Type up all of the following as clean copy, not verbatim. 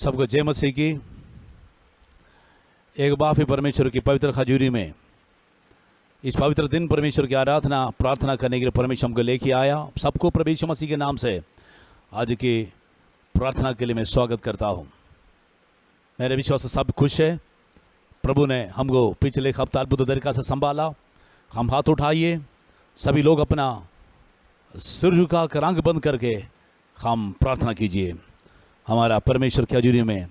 सबको जय मसीह की। एक बार फिर परमेश्वर की पवित्र खजूरी में इस पवित्र दिन परमेश्वर की आराधना प्रार्थना करने के लिए परमेश्वर हमको लेके आया। सबको प्रभु यीशु मसीह के नाम से आज की प्रार्थना के लिए मैं स्वागत करता हूँ। मेरे विश्वास से सब खुश है। प्रभु ने हमको पिछले एक हफ्ता अद्भुत तरीका से संभाला। हम हाथ उठाइए, सभी लोग अपना सिर झुका कर आंख बंद करके हम प्रार्थना कीजिए। हमारा परमेश्वर की हजूरी में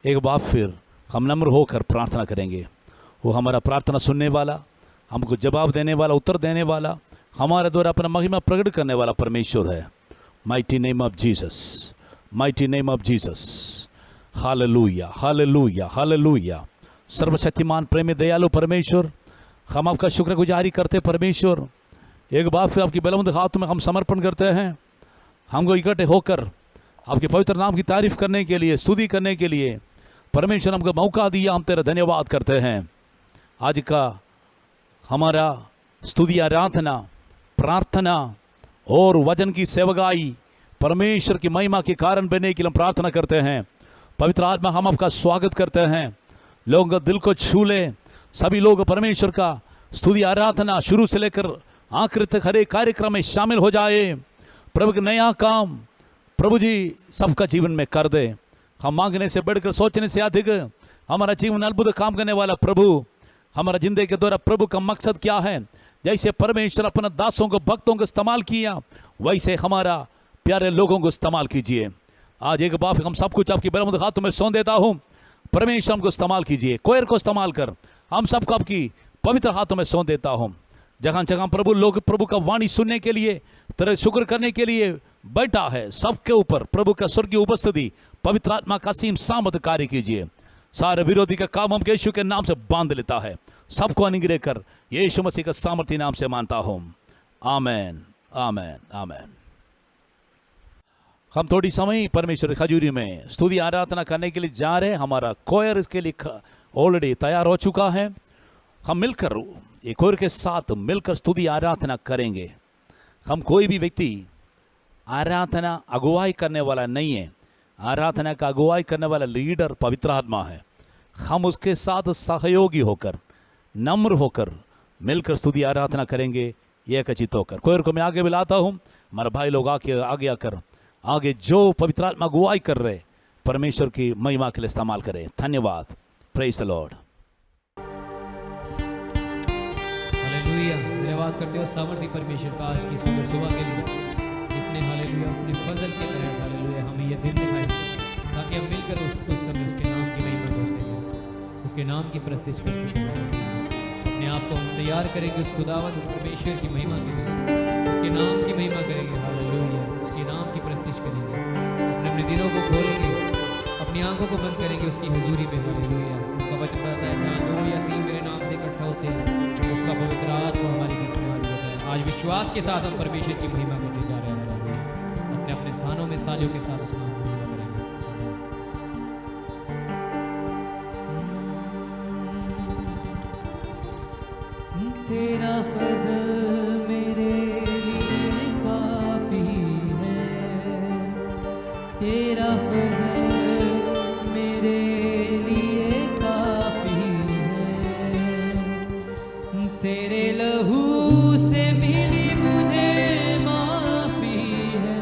एक बार फिर हम नम्र होकर प्रार्थना करेंगे। वो हमारा प्रार्थना सुनने वाला, हमको जवाब देने वाला, उत्तर देने वाला, हमारे द्वारा अपना महिमा प्रकट करने वाला परमेश्वर है। Mighty name of Jesus, mighty name of Jesus. Hallelujah, hallelujah, hallelujah. सर्वशक्तिमान प्रेमी दयालु परमेश्वर, हम आपका शुक्रगुजारी करते परमेश्वर। एक बार फिर आपकी बुलंद हाथ में हम समर्पण करते हैं। हमको इकट्ठे होकर आपके पवित्र नाम की तारीफ करने के लिए, स्तुति करने के लिए परमेश्वर हमको मौका दिया। हम तेरा धन्यवाद करते हैं। आज का हमारा स्तुति, आराधना, प्रार्थना और वचन की सेवगाई परमेश्वर की महिमा के कारण बनने के लिए हम प्रार्थना करते हैं। पवित्र आत्मा, हम आपका स्वागत करते हैं। लोगों का दिल को छू ले। सभी लोग परमेश्वर का स्तुति आराधना शुरू से लेकर आखिर तक हर एक कार्यक्रम में शामिल हो जाए। प्रभु का नया काम प्रभु जी सबका जीवन में कर दे। हम मांगने से बढ़कर, सोचने से अधिक हमारा जीवन अद्भुत काम करने वाला प्रभु, हमारा जिंदगी के द्वारा प्रभु का मकसद क्या है। जैसे परमेश्वर अपने दासों को, भक्तों को इस्तेमाल किया, वैसे हमारा प्यारे लोगों को इस्तेमाल कीजिए। आज एक बार हम सब कुछ आपकी बुलंद हाथों में सौंप देता हूँ। परमेश्वर हमको इस्तेमाल कीजिए। कोयर को इस्तेमाल कर हम सबको आपकी पवित्र हाथों में सौंप देता हूँ। जहाँ जहाँ प्रभु लोग प्रभु का वाणी सुनने के लिए, तेरे शुक्र करने के लिए बैठा है, सबके ऊपर प्रभु का स्वर्गीय उपस्थिति, पवित्र आत्मा का असीम सामर्थ कार्य कीजिए। सारे विरोधी का काम हम यीशु के नाम से बांध लेता है। सबको अनुग्रह कर यीशु मसीह का सामर्थ्य नाम से मानता हूँ। आमेन, आमेन, आमेन। हम थोड़ी समय परमेश्वर की हजूरी में स्तुति आराधना करने के लिए जा रहे हैं। हमारा कोयर इसके लिए ऑलरेडी तैयार हो चुका है। हम मिलकर एक और के साथ मिलकर स्तुति आराधना करेंगे। हम कोई भी व्यक्ति आराधना अगुवाई करने वाला नहीं है। आराधना का अगुवाई करने वाला लीडर पवित्र आत्मा है। हम उसके साथ सहयोगी होकर, नम्र होकर मिलकर स्तुति आराधना करेंगे, एक चित्त होकर। कोयर को मैं आगे बुलाता हूँ। हमारे भाई लोग आगे आकर आगे जो पवित्र आत्मा अगुवाई कर रहे परमेश्वर की महिमा के लिए इस्तेमाल करें। धन्यवाद। Praise the Lord. हालेलुया। धन्यवाद करते हो सामर्थी परमेश्वर का आज की सुंदर सुबह के लिए, जिसने हालेलुया अपने फजल के तहत हालेलुया हमें यह दिन दिखाई, ताकि हम मिलकर उस समय उसके नाम की महिमा कर सकें, उसके नाम की प्रस्तुति कर सकें। अपने आप को हम तैयार करेंगे उस खुदावंद परमेश्वर की महिमा के लिए, उसके नाम की महिमा करेंगे। हालेलुया। उसके नाम की प्रस्तुति करेंगे। अपने दिलों को खोलेंगे, अपनी आंखों को बंद करेंगे उसकी हजूरी में। हालेलुया। उसका वचन कहता है, जहाँ 2 या 3 मेरे नाम से इकट्ठा होते हैं, उसका पवित्र आत्मा हमारे बीच में हाजिर होता है। आज विश्वास के साथ हम परमेश्वर की महिमा करने जा रहे हैं। अपने अपने स्थानों में तालियों के साथ उसकी महिमा करेंगे। तेरा फजल मेरे लिए काफी है, तेरा फजल मेरे लिए काफी है, तेरे लहू से मिली मुझे माफी है,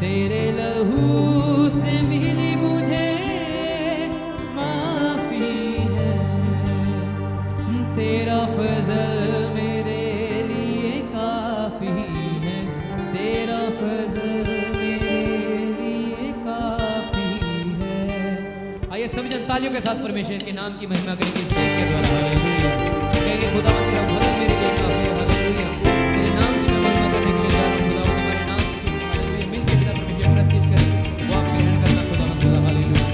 तेरे लहू से मिली मुझे माफी है, तेरा फजल मेरे लिए काफी है, तेरा फजल मेरे लिए काफी है। आइए सभी जन तालियों के साथ परमेश्वर के नाम की महिमा करेंगे इस गीत के द्वारा। हालेलुया। कहेंगे खुदा तेरा फजल मेरे लिए काफी है। हालेलुया। तेरे नाम की मैं महिमा करने के लिए जा रहा हूं। खुदा तुम्हारे नाम की हालेलुया मिलकर पिता परमेश्वर प्रस्तुत करें। वो आपके ग्रहण करना खुदा। हालेलुया।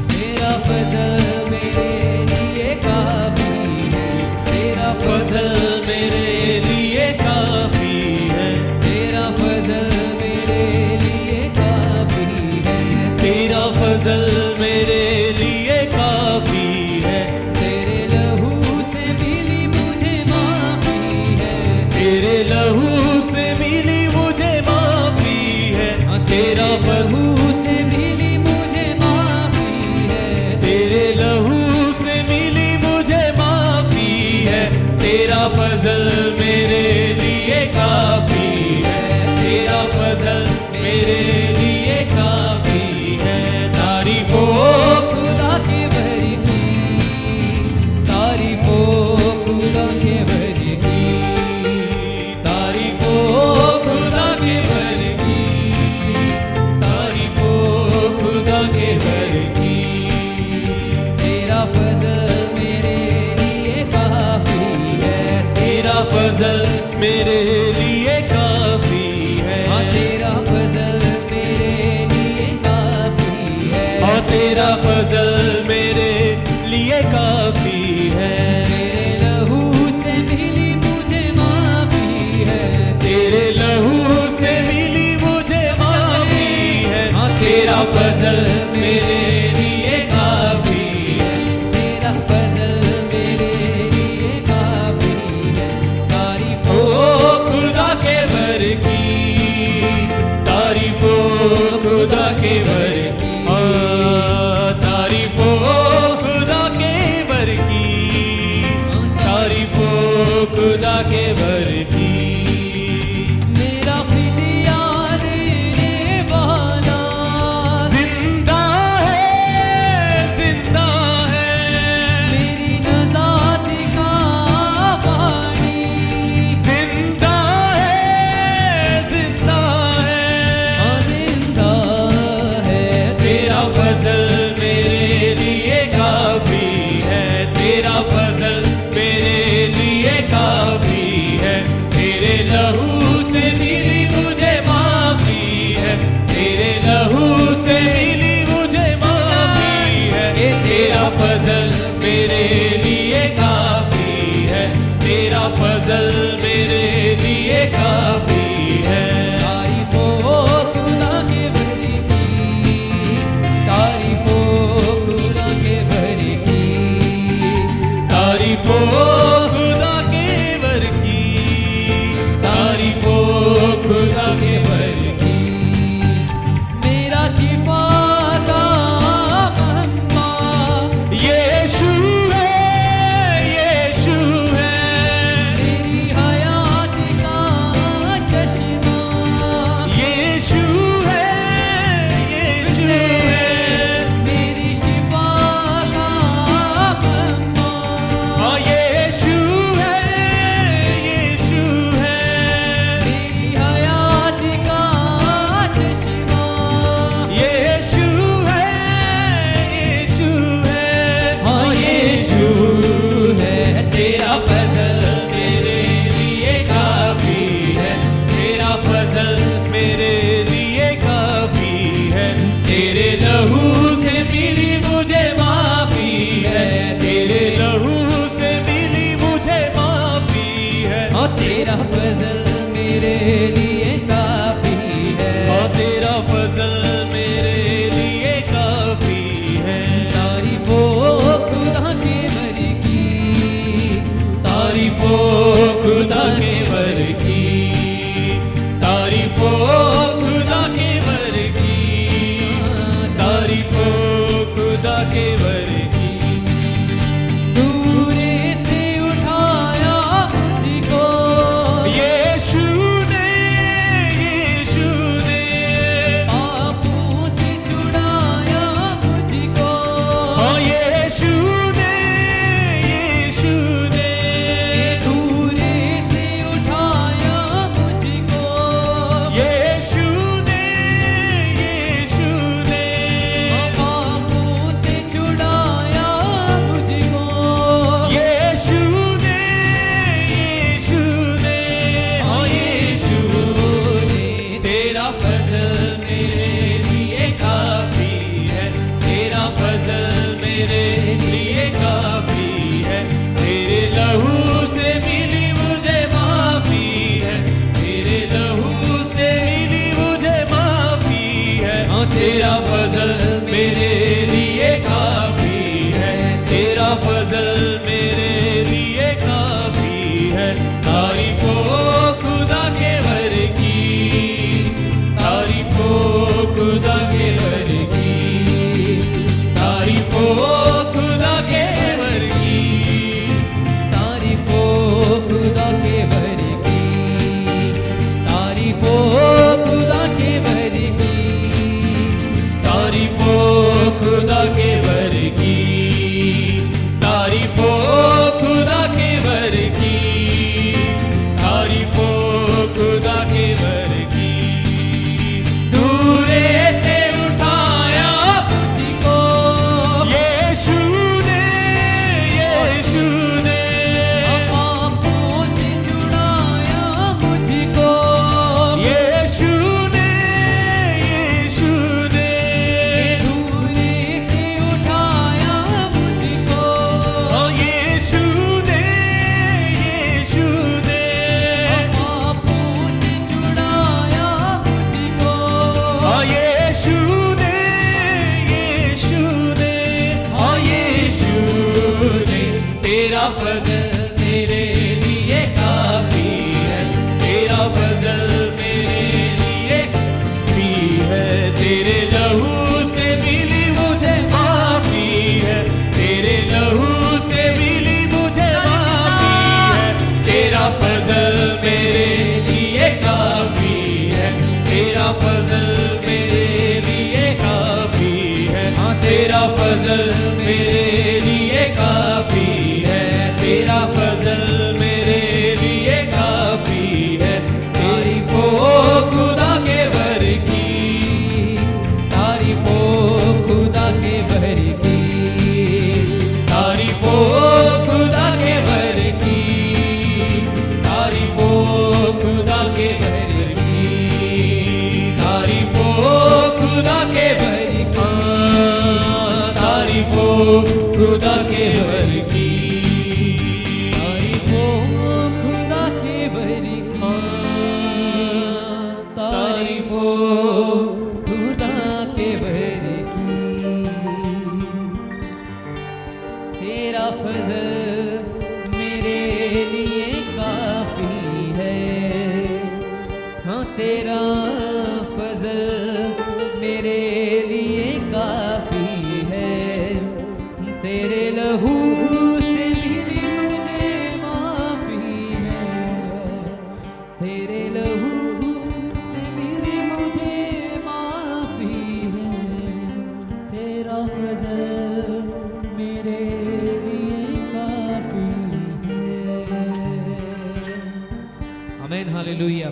तेरा फजल मेरे लिए काफी है, तेरा फजल मेरे लिए काफी है, तेरा फजल मेरे लिए काफी है, तेरा फजल मेरे लिए काफी है, तेरे लहू लहू से मिली मुझे माफी है, तेरे लहू से मिली मुझे माफी है, तेरा फजल मेरे लिए काफी है, तेरा फजल मेरे लिए काफी है। तारीफ हो खुदा के भर की, तारीफ हो खुदा के भर की, तारीफ हो खुदा के भर की, तारीफ हो खुदा के भर की। तेरा फजल मेरे लिए काफी है, तेरा फजल मेरे लिए काफी है, हाँ तेरा फजल मेरे लिए काफी है, और तेरा फजल मेरे लिए काफी है। तेरे लहू से मिली मुझे माफी है, तेरे लहू से मिली मुझे माफी है, हाँ तेरा फजल मेरे लिए काफी है, तेरा फजल मेरे लिए काफी है। तारीफ ओ खुदा के भर की, तारीफ हो खुदा के भर की, तारीफ हो खुदा के भर की, तारीफ हो खुदा के भर की। मेरा फिदिया देने वाला जिंदा है, जिंदा है, मेरी नजात का वाणी, जिंदा है, जिंदा है, हाँ जिंदा है। तेरा फजल मेरे लिए काफी है, तेरा फजल मेरे लिए काफी है। तेरे लहू से मिली मुझे माफी है, तेरे लहू से मिली मुझे माफी है। तेरा फजल मेरे लिए काफी है, तेरा फजल मेरे लिए काफी है। तारीफ हो खुदा के भर की, तारीफ हो खुदा के भर की, तारीफ हो खुदा के वर की, तारीफ हो खुदा के वर की। मेरा शिफा का मम्मा यीशु है, यीशु है, मेरी हयात का चश्मा, यीशु है, यीशु है, मेरी शिफा का मम्मा, हाँ यीशु है, यीशु है, मेरी हयात का चश्मा, यीशु है, यीशु है, हाँ यीशु है। तेरा फजल मेरे लिए काफी है, तेरा फजल मेरे लिए काफी है। तेरे लहू से मिली मुझे माफी है, तेरे लहू से मिली मुझे माफी है। हाँ तेरा फजल मेरे लिए काफी है, और तेरा फजल मेरे लिए काफी है। तारीफ हो खुदा के भर की, तारीफ हो खुदा के वर की, तारीफ हो खुदा के वर की, तारीफ हो खुदा के वर की। दूरे से उठाया मुझको, यीशु तेरा फजल मेरे लिए काफी है, तेरा फजल मेरे लिए काफी है। तारीफ हो खुदा के वर की, तारीफ हो खुदा तेरा फजल मेरे लिए काफी है, तेरा फजल मेरे लिए काफी है, तेरे लहू से मिली मुझे माफी है, तेरे लहू से मिली मुझे माफी है, तेरा फजल मेरे लिए काफी है, तेरा फजल मेरे लिए काफी है, हाँ तेरा फजल मेरे लिए काफी है, तेरा फजल मेरे लिए काफी है। तारीफ हो खुदा के बर की, तारीफ हो खुदा के बर की, तारीफ हो खुदा के बर की, तारीफ हो खुदा के बर की, तारीफ हो खुदा के बर की, तारीफ हो खुदा के बर की, तारीफ हो खुदा के बर की, तारीफ हो खुदा के बर की। तेरा फजल मेरे लिए काफी है, हाँ तेरा फजल मेरे लिए काफी है, तेरे लहू से मिली मुझे माफी है, तेरे लहू से मिली मुझे माफी है, तेरा फजल मेरे लिए काफी है। आमीन हालेलुया।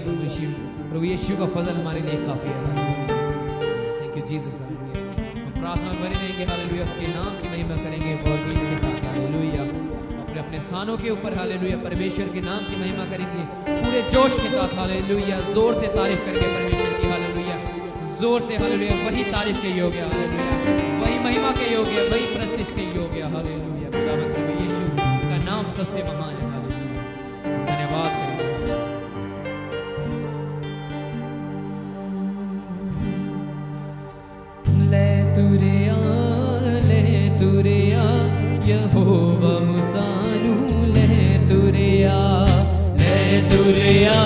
प्रभु यीशु का फजल हमारे लिए काफी है। Thank you Jesus. हालेलुया। हम प्रार्थना करेंगे हालेलुया, उसके नाम की महिमा करेंगे और गीत के साथ हालेलुया, अपने अपने स्थानों के ऊपर हालेलुया परमेश्वर के नाम की महिमा करेंगे पूरे जोश के साथ हालेलुया, जोर से तारीफ करेंगे परमेश्वर की हालेलुया, जोर से हालेलुया। वही तारीफ के योग्य हालेलुया, वही महिमा के योग्य, वही प्रस्तुति के योग्य हालेलुया। खुदावंद प्रभु यीशु का नाम सबसे महान है हालेलुया। धन्यवाद करेंगे। ले तुरिया यहोवा मुसानु, ले तुरिया, ले तुरिया,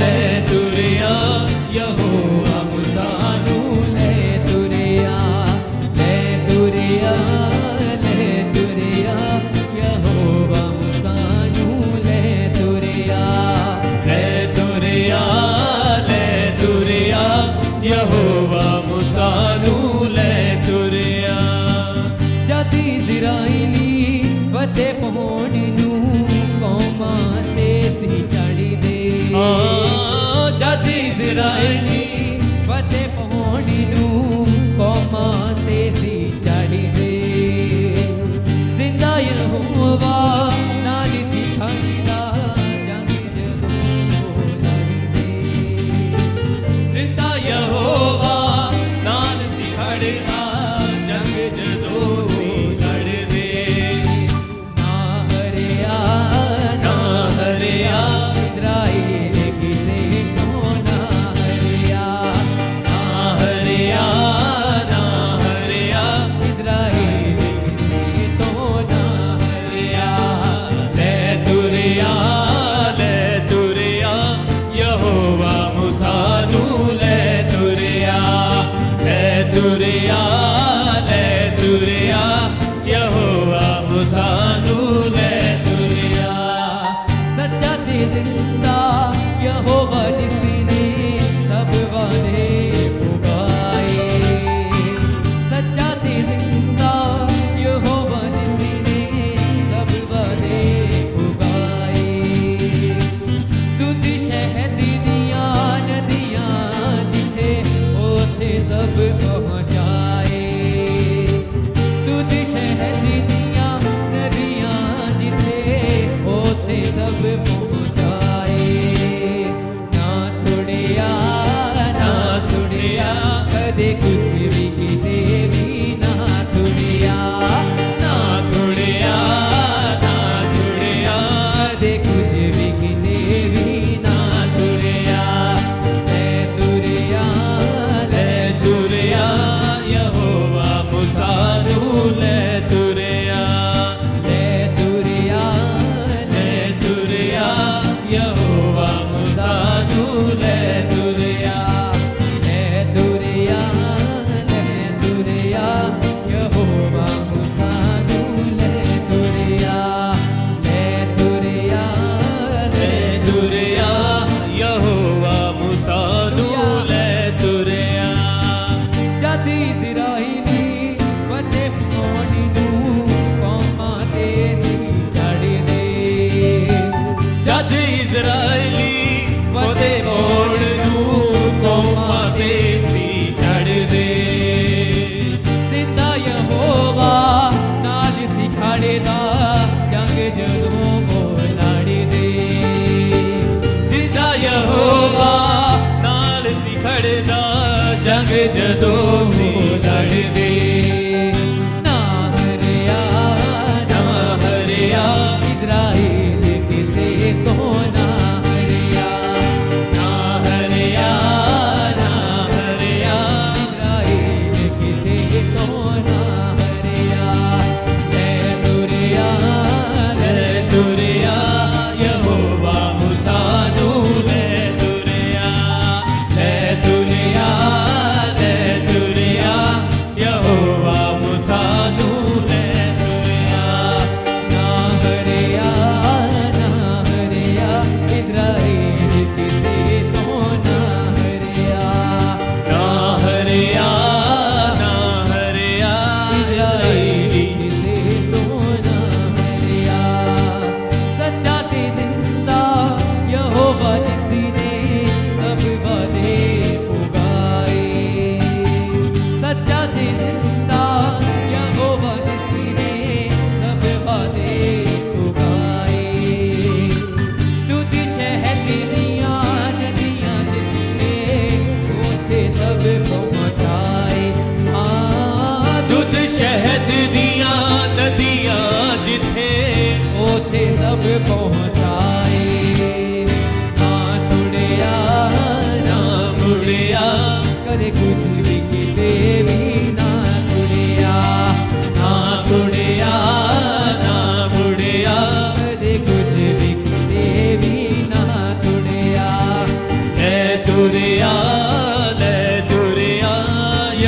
ले तुरिया यहोवा मुसानु, ले तुरिया, ले तुरिया, ले तुरिया यहोवा मुसानु, ले तुरिया, ले तुरिया, ले तुरिया यहोवा मुसानु, ले तुरिया। जद इज़राइली फतेह पहोणनु कौमां ते सी चढ़ी दे, जद इज़राइली फतेह पहोणनु कौमां ते सी चढ़ी दे, जिंदा यहोवा नाल सी खड़ीदा जंग जदों लड़ी दे, जिंदा यहोवा नाल सी खड़ीदा जंग जदों सी लड़ दे, ना हरिया इज़राइल किसे को ना हरिया, ना हरिया इज़राइल किसे तो ना हरिया। ले तुरिया यहोवा मुसानु, ले तुरिया, ले तुरिया, ले तुरिया यहोवा मुसानु, ले तुरिया। सच्चा ते जिंदा यहोवा जिसने सब वादे पुगाए, सच्चा ते जिंदा यहोवा जिसने सब वादे पुगाए, दूध शहद दिया नदियां जिथे ओथे सब पहुंचाए, दूध शहद दिया नदियां जिथे ओथे सब पहुंचाए, ना थोड़िया कदे कुछ भी किते भी, ना थोड़िया कदे कुछ भी किते भी, ना थोड़िया। ले तुरिया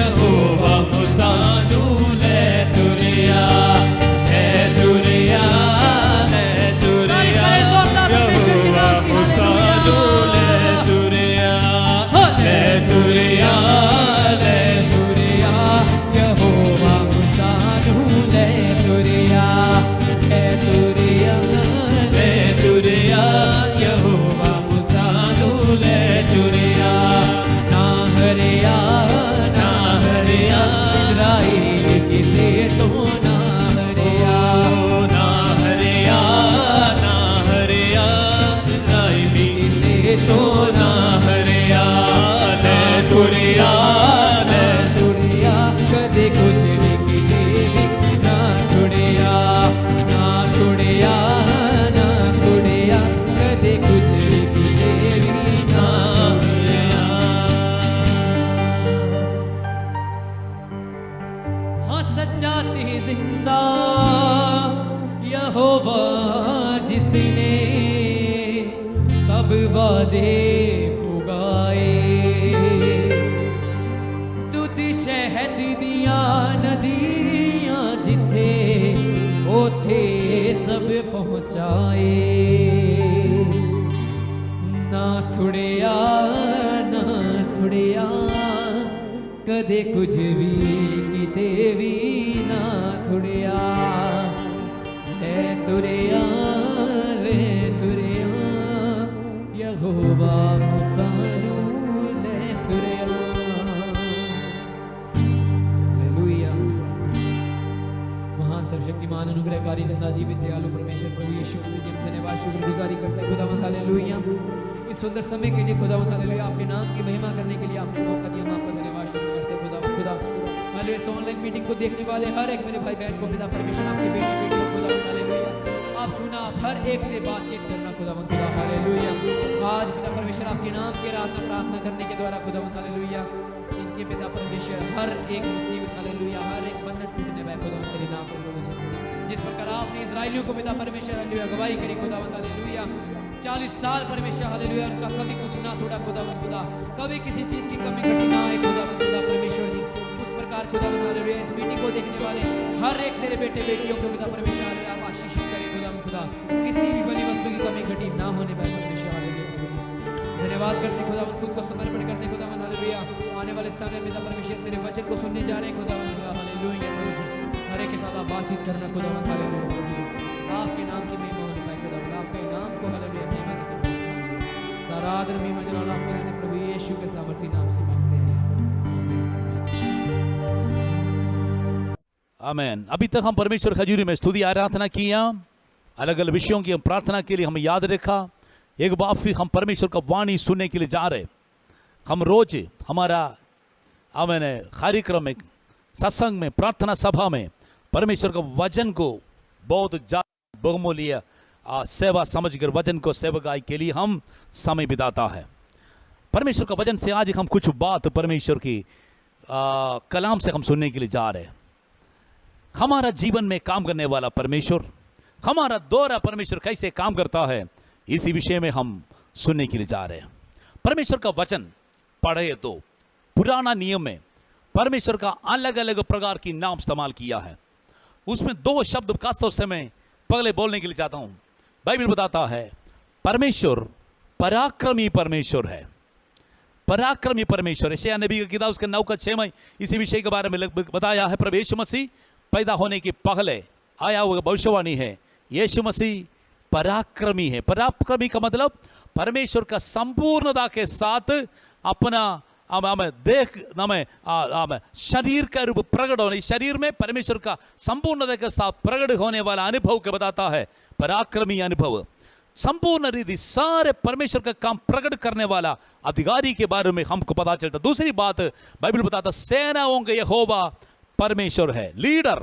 यहोवा मुसानू ले तुरिया है तुरिया है तुरिया यहोवा मुसानू ले तुरिया ले तुरिया ले तुरिया यहोवा मुसानू ले तुरिया है तुरिया ले तुरिया यहोवा मुसानू ले तुरिया ना हरिया इज़राइल किसे तो ना हरिया इज़राइल किसे तो ना हरिया ले तुरिया कदे कुछ भी किसे भी ना छुड़िया कदे कुछ भी किसे भी ना छुड़िया हाँ सच्चा ते जिंदा यहोवा जिसने सब वादे पुगाए दूध शहद दिया नदियां जिथे ओथे सब पहुंचाए ना थुड़िया कदे कुछ भी किते भी ना थुड़िया ले तुरिया यहोवा मुसानू ले तुरिया हालेलुया महान सर्वशक्तिमान अनुग्रहकारी जिंदा जीवित दयालु परमेश्वर प्रभु यीशु मसीह जी हम धन्यवाद शुक्रगुजारी करते हैं खुदावंद हालेलुया इस सुंदर समय के लिए खुदावंद हालेलुया आपके नाम की महिमा करने के लिए आपने मौका दिया हम आपका धन्यवाद शुक्र करते हैं खुदा हालेलुया इस ऑनलाइन मीटिंग को देखने वाले हर एक मेरे भाई बहन को पिता परमेश्वर आपके बेटे बेटियों खुदावंद हालेलुया आप छूना आप हर एक से बातचीत करना खुदावंद खुदा हालेलुया आज पिता परमेश्वर आपके नाम के प्रार्थना करने के द्वारा खुदावंद हालेलुया इनके पिता परमेश्वर हर एक मुसीबत हालेलुया हर एक बंधन टूटने वाला खुदावंद तेरे नाम से प्रभु जी जिस प्रकार आपने इजराइलियों को पिता परमेश्वर हालेलुया अगुवाई करी खुदावंद हालेलुया 40 साल परमेश्वर हालेलुया उनका कभी कुछ ना थोड़ा खुदावंद खुदा कभी किसी चीज की कमी घटी ना आए खुदावंद खुदा परमेश्वर जी उस प्रकार खुदावंद हालेलुया इस मीटिंग को देखने वाले हर एक तेरे बेटे बेटियों को पिता परमेश्वर हालेलुया आप आशीष करे खुदावंद खुदा किसी भी बली वस्तु की कमी घटी ना होने पाए परमेश्वर हालेलुया धन्यवाद करते खुदावंद खुद को समर्पण करते खुदावंद हालेलुया आने वाले समय में पिता परमेश्वर तेरे वचन को सुनने जा रहे हैं खुदावंद खुदा हालेलुया प्रभु जी हर एक के साथ आप बातचीत करना खुदावंद हालेलुया प्रभु जी आपके नाम की महिमा होने पाए खुदावंद आपके नाम को हालेलुया महिमा देते हैं सारा आदर महिमा जलाल आपको देते प्रभु यीशु के सामर्थी नाम से मांगते हैं आमेन। अभी तक हम परमेश्वर खजूरी में स्तुति आराधना किया, अलग अलग विषयों की हम प्रार्थना के लिए हमें याद रखा। एक बार फिर हम परमेश्वर का वाणी सुनने के लिए जा रहे। हम रोज हमारा आमेन कार्यक्रम में सत्संग में प्रार्थना सभा में परमेश्वर का वचन को बहुत बहुमूल्य सेवा समझकर वचन को सेवकाई के लिए हम समय बिताता है। परमेश्वर का वचन से आज हम कुछ बात परमेश्वर की कलाम से हम सुनने के लिए जा रहे हैं। हमारा जीवन में काम करने वाला परमेश्वर, हमारा द्वारा परमेश्वर कैसे काम करता है, इसी विषय में हम सुनने के लिए जा रहे हैं। परमेश्वर का वचन पढ़े तो पुराना नियम में परमेश्वर का अलग अलग प्रकार की नाम इस्तेमाल किया है। उसमें दो शब्द खासतौर से मैं पहले बोलने के लिए चाहता हूं। बाइबल बताता है परमेश्वर पराक्रमी परमेश्वर है। पराक्रमी परमेश्वर, यशायाह नबी की किताब उसके 9 का 6 में इसी विषय के बारे में बताया है। प्रभु यीशु मसीह पैदा होने के पहले आया हुआ भविष्यवाणी है। यीशु मसीह पराक्रमी है। पराक्रमी का मतलब परमेश्वर का संपूर्णता के साथ अपना शरीर का रूप प्रकट होने, शरीर में परमेश्वर का संपूर्णता के साथ प्रकट होने वाला अनुभव के बताता है पराक्रमी अनुभव। संपूर्ण रीति सारे परमेश्वर का काम प्रकट करने वाला अधिकारी के बारे में हमको पता चलता। दूसरी बात बाइबल बताता सेनाओं के यहोवा परमेश्वर है। लीडर,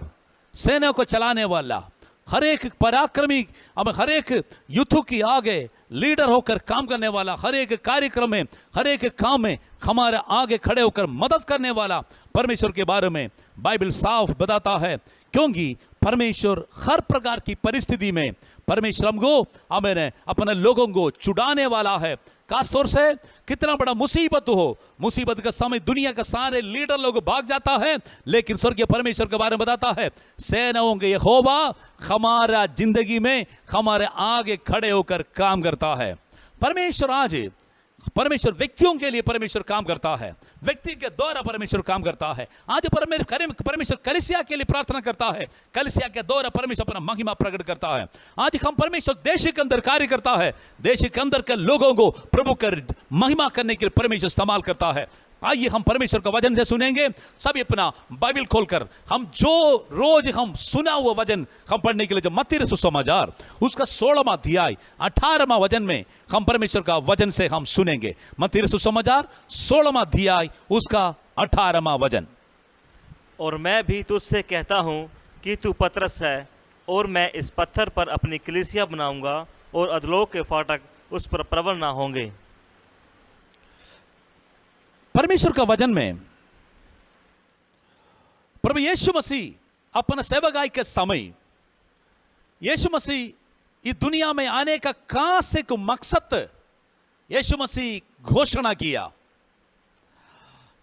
सेना को चलाने वाला, हर एक पराक्रमी, हर एक युद्ध की आगे लीडर होकर काम करने वाला, हर एक कार्यक्रम में, हर एक काम में हमारे आगे खड़े होकर मदद करने वाला परमेश्वर के बारे में बाइबल साफ बताता है। क्योंकि परमेश्वर हर प्रकार की परिस्थिति में परमेश्वर हमको अपने लोगों को छुड़ाने वाला है। खासतौर से कितना बड़ा मुसीबत हो, मुसीबत का समय दुनिया के सारे लीडर लोग भाग जाता है, लेकिन स्वर्गीय परमेश्वर के बारे में बताता है सेनाओं के यहोवा हमारा जिंदगी में हमारे आगे खड़े होकर काम करता है। परमेश्वर व्यक्तियों के लिए परमेश्वर काम करता है, व्यक्ति के द्वारा परमेश्वर काम करता है। आज परमेश्वर कलीसिया के लिए प्रार्थना करता है, कलीसिया के द्वारा परमेश्वर अपना महिमा प्रकट करता है। आज हम परमेश्वर देश के अंदर कार्य करता है, देश के अंदर के लोगों को प्रभु कर महिमा करने के लिए परमेश्वर इस्तेमाल करता है। आइए हम परमेश्वर का वचन से सुनेंगे। सभी अपना बाइबल खोलकर हम जो रोज हम सुना हुआ वचन हम पढ़ने के लिए, जो मत्ती रसूल समाचार उसका 16वां अध्याय 18वां वचन में हम परमेश्वर का वचन से हम सुनेंगे। मत्ती रसूल समाचार 16वां अध्याय उसका 18वां वचन। और मैं भी तुझसे कहता हूँ कि तू पतरस है, और मैं इस पत्थर पर अपनी कलीसिया बनाऊंगा, और अधोलोक के फाटक उस पर प्रबल ना होंगे। परमेश्वर का वचन में प्रभु यीशु मसीह अपना सेवकाई के समय, यीशु मसीह इस दुनिया में आने का खास एक मकसद यीशु मसीह घोषणा किया।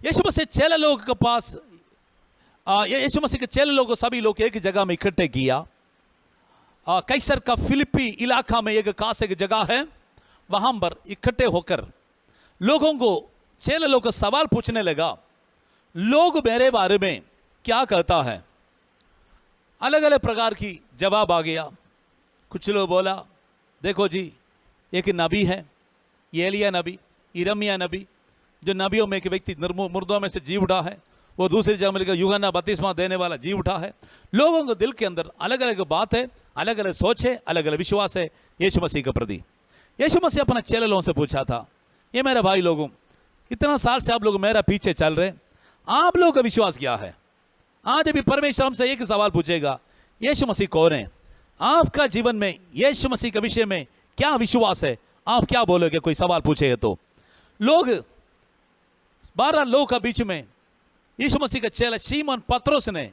यीशु मसीह चेले लोगों के पास, यीशु मसीह के चेले लोग सभी लोग एक जगह में इकट्ठे किया। कैसर का फिलिपी इलाका में एक खास एक जगह है, वहां पर इकट्ठे होकर लोगों को चेले लोग सवाल पूछने लगा, लोग मेरे बारे में क्या कहता है। अलग अलग प्रकार की जवाब आ गया। कुछ लोग बोला, देखो जी एक नबी है, ये एलिया नबी, यिर्मयाह नबी, जो नबियों में एक व्यक्ति मुर्दों में से जी उठा है, वो दूसरी जगह में लिखा यूहन्ना बपतिस्मा देने वाला जी उठा है। लोगों के दिल के अंदर अलग अलग बात है, अलग अलग सोच है, अलग अलग विश्वास है यीशु मसीह के प्रति। यीशु मसीह अपने चेले लोगों से पूछा था, ये मेरे भाई लोगों, इतना साल से आप लोग मेरा पीछे चल रहे, आप लोगों का विश्वास क्या है। आज अभी परमेश्वर हमसे एक सवाल पूछेगा, यीशु मसीह कौन है। आपका जीवन में यीशु मसीह के विषय में क्या विश्वास है, आप क्या बोलोगे। कोई सवाल पूछेगा तो लोग 12 लोग के बीच में यीशु मसीह का चेला सीमोन पतरस ने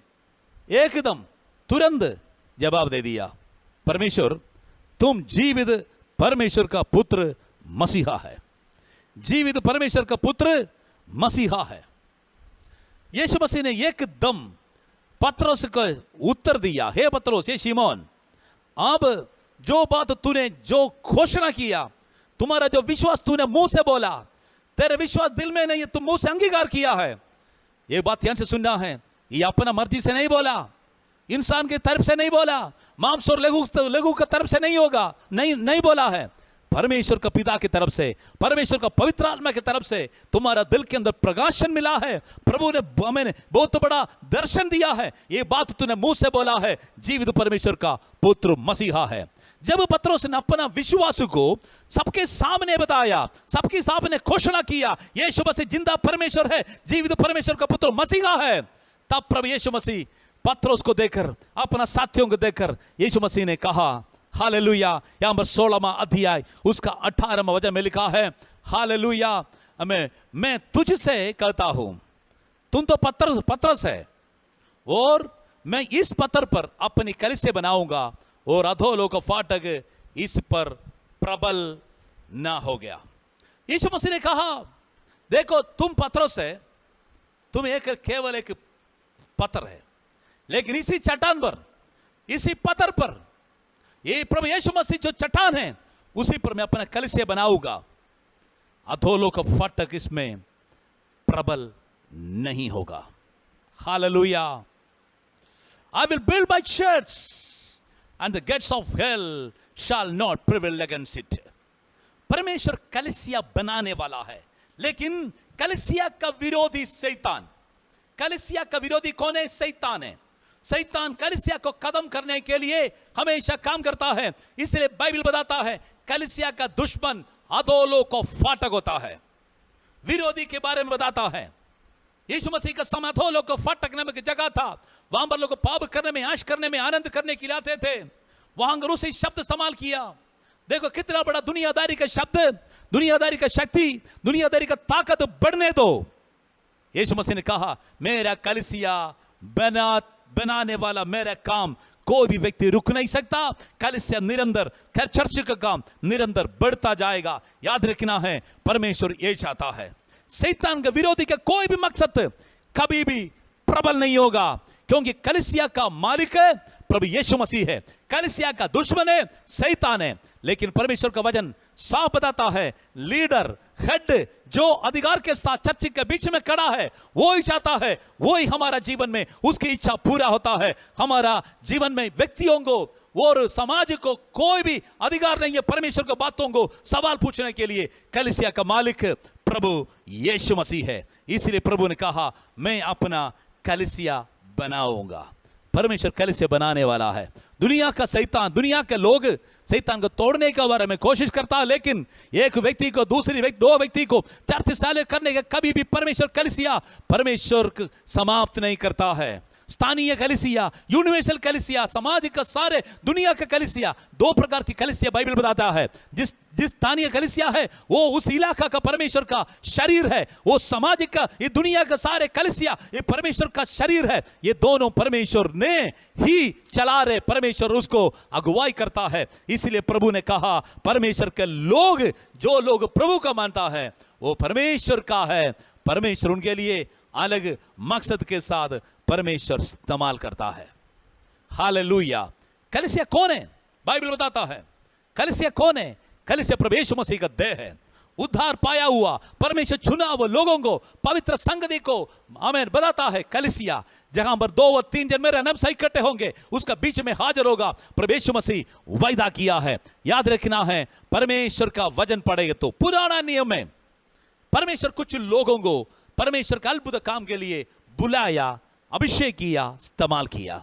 एकदम तुरंत जवाब दे दिया, परमेश्वर तुम जीवित परमेश्वर का पुत्र मसीहा है, जीवित परमेश्वर का पुत्र मसीहा है। यीशु मसीह ने एकदम पतरस को उत्तर दिया, हे पतरस, हे शिमोन, अब जो बात तूने जो घोषणा किया, तुम्हारा जो विश्वास तूने मुंह से बोला, तेरे विश्वास दिल में नहीं है, तुम मुंह से अंगीकार किया है। ये बात ध्यान से सुनना है, ये अपना मर्जी से नहीं बोला, इंसान की तरफ से नहीं बोला, मांस और लघु की तरफ से नहीं होगा, नहीं बोला है, परमेश्वर का पिता की तरफ से, परमेश्वर का पवित्र आत्मा की तरफ से तुम्हारा दिल के अंदर प्रकाशन मिला है। प्रभु ने हमें बहुत बड़ा दर्शन दिया है, ये बात तूने मुंह से बोला है, जीवित परमेश्वर का पुत्र मसीहा है। जब पतरस ने अपना विश्वास को सबके सामने बताया, सबके सामने घोषणा किया, यीशु मसीह जिंदा परमेश्वर है, जीवित परमेश्वर का पुत्र मसीहा है, तब प्रभु यीशु मसीह पतरस को देखकर, अपना साथियों को देखकर यीशु मसीह ने कहा, हालेलुया। यहां पर 16वां अध्याय उसका 18वां वचन में लिखा है, हालेलुया, मैं तुझसे कहता हूं, तुम तो पतरस है, और मैं इस पत्थर पर अपनी कलीसिया बनाऊंगा, और अधोलोक का फाटक इस पर प्रबल ना हो गया। यीशु मसीह ने कहा, देखो तुम पतरस है, तुम केवल एक पत्थर है, लेकिन इसी चट्टान पर, इसी पत्थर पर, ये प्रभु यीशु मसीह जो चट्टान है, उसी पर मैं अपना कलीसिया बनाऊंगा, अधोलोक का फाटक इसमें प्रबल नहीं होगा। Hallelujah. I will build my church and the gates of hell shall not prevail against it. परमेश्वर कलीसिया बनाने वाला है, लेकिन कलीसिया का विरोधी शैतान, कलीसिया का विरोधी कौन है? शैतान है। शैतान कलीसिया को खत्म करने के लिए हमेशा काम करता है। इसलिए बाइबल बताता है कलीसिया का दुश्मन अधोलोक का फाटक होता है, विरोधी के बारे में बताता है। यीशु मसीह का समय अधोलोक का फाटक नामक जगह था, वहां पर लोग पाप करने में, आश करने में, आनंद करने के लिए आते थे। वहां उसी शब्द इस्तेमाल किया, देखो कितना बड़ा दुनियादारी का शब्द, दुनियादारी का शक्ति, दुनियादारी का ताकत बढ़ने दो। यीशु मसीह ने कहा मेरा कलीसिया बनाने वाला मेरा काम कोई भी व्यक्ति रुक नहीं सकता। कलीसिया निरंतर, चर्च का काम निरंतर बढ़ता जाएगा। याद रखना है, परमेश्वर ये चाहता है। शैतान का विरोधी का कोई भी मकसद कभी भी प्रबल नहीं होगा, क्योंकि कलीसिया का मालिक है प्रभु यीशु मसीह है, कलीसिया का दुश्मन है शैतान है। लेकिन परमेश्वर का वचन साफ बताता है, लीडर, हेड जो अधिकार के साथ चर्च के बीच में खड़ा है, वो ही चाहता है, वो ही हमारा जीवन में उसकी इच्छा पूरा होता है। हमारा जीवन में व्यक्तियों को और समाज को कोई भी अधिकार नहीं है परमेश्वर को बातों को सवाल पूछने के लिए। कलीसिया का मालिक प्रभु यीशु मसीह है। इसलिए प्रभु ने कहा मैं अपना कलीसिया बनाऊंगा। परमेश्वर कलीसिया बनाने वाला है। दुनिया का शैतान, दुनिया के लोग शैतान को तोड़ने के बारे में कोशिश करता है, लेकिन एक व्यक्ति को दो व्यक्ति को चर्च शाले करने के कभी भी परमेश्वर कलीसिया परमेश्वर समाप्त नहीं करता है। स्थानीय कलीसिया, यूनिवर्सल कलीसिया, समाज का सारे दुनिया का कलीसिया, दो प्रकार की कलीसिया बाइबल बताता है। जिस स्थानीय कलीसिया है वो उस इलाका का परमेश्वर का शरीर है, वो सामाजिक का, ये दुनिया का सारे कलीसिया ये परमेश्वर का शरीर है। ये दोनों परमेश्वर ने ही चला रहे, परमेश्वर उसको अगुवाई करता है। इसलिए प्रभु ने कहा परमेश्वर के लोग, जो लोग प्रभु का मानता है वो परमेश्वर का है। परमेश्वर उनके लिए अलग मकसद के साथ परमेश्वर इस्तेमाल करता है। हालेलुया। कलीसिया कौन है? बाइबल बताता है कलीसिया कौन है? कलीसिया प्रभु यीशु मसीह का देह है। उद्धार पाया हुआ परमेश्वर चुना हुआ लोगों को, पवित्र संगति को आमीन बताता है। कलीसिया जहां पर 2 व 3 जन मेरे नाम से इकट्ठे होंगे उसका बीच में हाजिर होगा प्रभु यीशु मसीह वायदा किया है। याद रखना है, परमेश्वर का वचन पढ़ेगा तो पुराना नियम में परमेश्वर कुछ लोगों को परमेश्वर का अद्भुत काम के लिए बुलाया, अभिषेक किया, इस्तेमाल किया।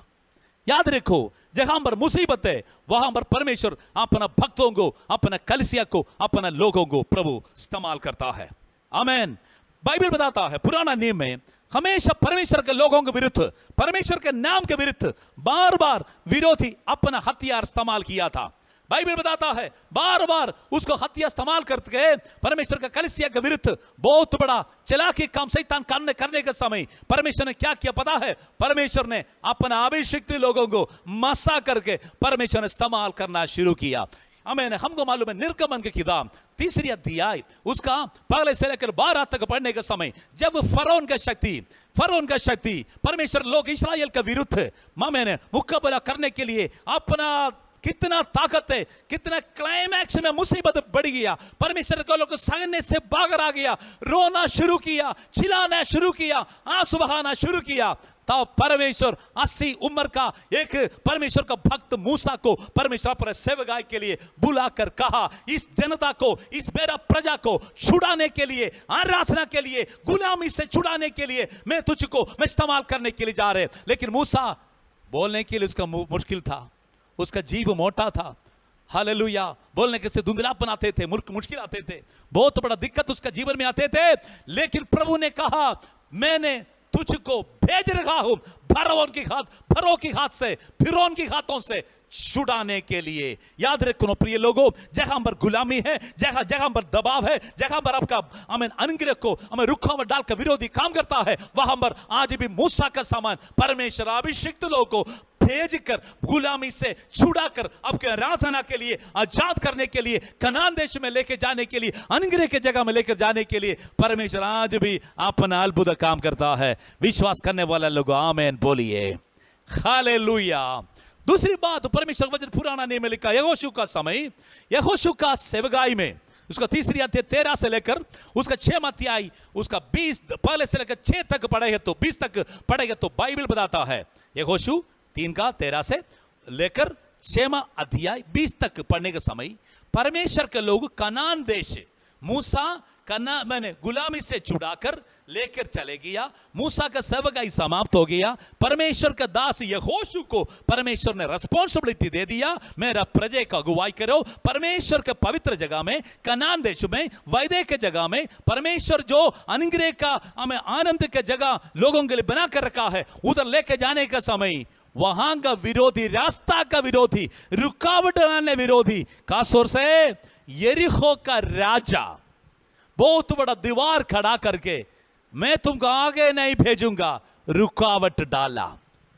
याद रखो, जहां पर मुसीबत है वहां पर परमेश्वर अपना भक्तों को, अपना कलीसिया को, अपना लोगों को प्रभु इस्तेमाल करता है। आमीन। बाइबल बताता है पुराना नियम में हमेशा परमेश्वर के लोगों के विरुद्ध, परमेश्वर के नाम के विरुद्ध बार बार विरोधी अपना हथियार इस्तेमाल किया था। बाइबल बताता है बार बार उसको हथियार इस्तेमाल करके परमेश्वर का कलीसिया के विरुद्ध बहुत बड़ा चालाकी काम शैतान करने के समय परमेश्वर ने क्या किया पता है? परमेश्वर ने अपना अभिषिक्त लोगों को मसा करके परमेश्वर ने इस्तेमाल करना शुरू किया। हमें हमको मालूम है निर्गमन की किताब 3 अध्याय उसका पहले से लेकर 12 तक पढ़ने के समय जब फरोन का शक्ति परमेश्वर लोग इस्राएल के विरुद्ध मैंने मुकाबला करने के लिए अपना कितना ताकत है, कितना क्लाइमैक्स में मुसीबत बढ़ गया, परमेश्वर को लोग सहने से बाहर आ गया, रोना शुरू किया, चिल्लाना शुरू किया, आंसू बहाना शुरू किया। तब परमेश्वर 80 उम्र का एक परमेश्वर का भक्त मूसा को परमेश्वर अपने सेवकाई के लिए बुलाकर कहा इस जनता को, इस मेरा प्रजा को छुड़ाने के लिए, आराधना के लिए, गुलामी से छुड़ाने के लिए मैं तुझको मैं इस्तेमाल करने के लिए जा रहे। लेकिन मूसा बोलने के लिए उसका मुश्किल था, उसका जीव मोटा था। हालेलुया। बोलने के से धुंधलापन आते थे, मुश्किल आते थे, बहुत बड़ा दिक्कत उसका जीवन में आते थे। लेकिन प्रभु ने कहा मैंने तुझको भेज रखा हूं फरो की हाथ से, फिरौन की हाथों से छुड़ाने के लिए। याद रखो प्रिय लोगों, जहां पर गुलामी है, जहां पर दबाव है, जहां पर आपका अनुग्रह को हमें रुकावट डालकर विरोधी काम करता है, वहां पर आज भी मूसा का समान परमेश्वर अभिषिक्त लोगों को भेज कर गुलामी से छुड़ाकर आपके आराधना के लिए, आजाद करने के लिए, कनान देश में लेके जाने के लिए, अनुग्रह के जगह में लेकर जाने के लिए परमेश्वर आज भी अपना अद्भुत काम करता है। विश्वास करने वाला लोग आमीन बोलिए। हालेलुया। दूसरी बात, परमेश्वर वचन पुराना नियम में लिखा, यहोशू का समय, यहोशू का सेवकाई में उसका 3 अध्याय 13 से लेकर उसका 6 अध्याय उसका 20 पहले से लेकर 6 तक पढ़े तो 20 तक पढ़ेगा तो बाइबल बताता है यहोशू 3 का 13 से लेकर 6 अध्याय 20 तक पढ़ने के समय परमेश्वर के लोग कनान देश मूसा मैंने गुलामी से छुड़ाकर लेकर चले गया। मूसा का सेवकाई समाप्त हो गया। परमेश्वर का दास यहोशू को परमेश्वर ने रिस्पॉन्सिबिलिटी दे दिया, मेरा प्रजा का अगुवाई करो। परमेश्वर के पवित्र जगह में, कनान देश में, वायदे के जगह में, परमेश्वर जो अनुग्रह का हमें आनंद के जगह लोगों के लिए बना कर रखा है, उधर लेके जाने का समय वहां का विरोधी, रास्ता का विरोधी, रुकावट डालने विरोधी, खासतौर से यरीहो का राजा बहुत बड़ा दीवार खड़ा करके मैं तुमको आगे नहीं भेजूंगा, रुकावट डाला।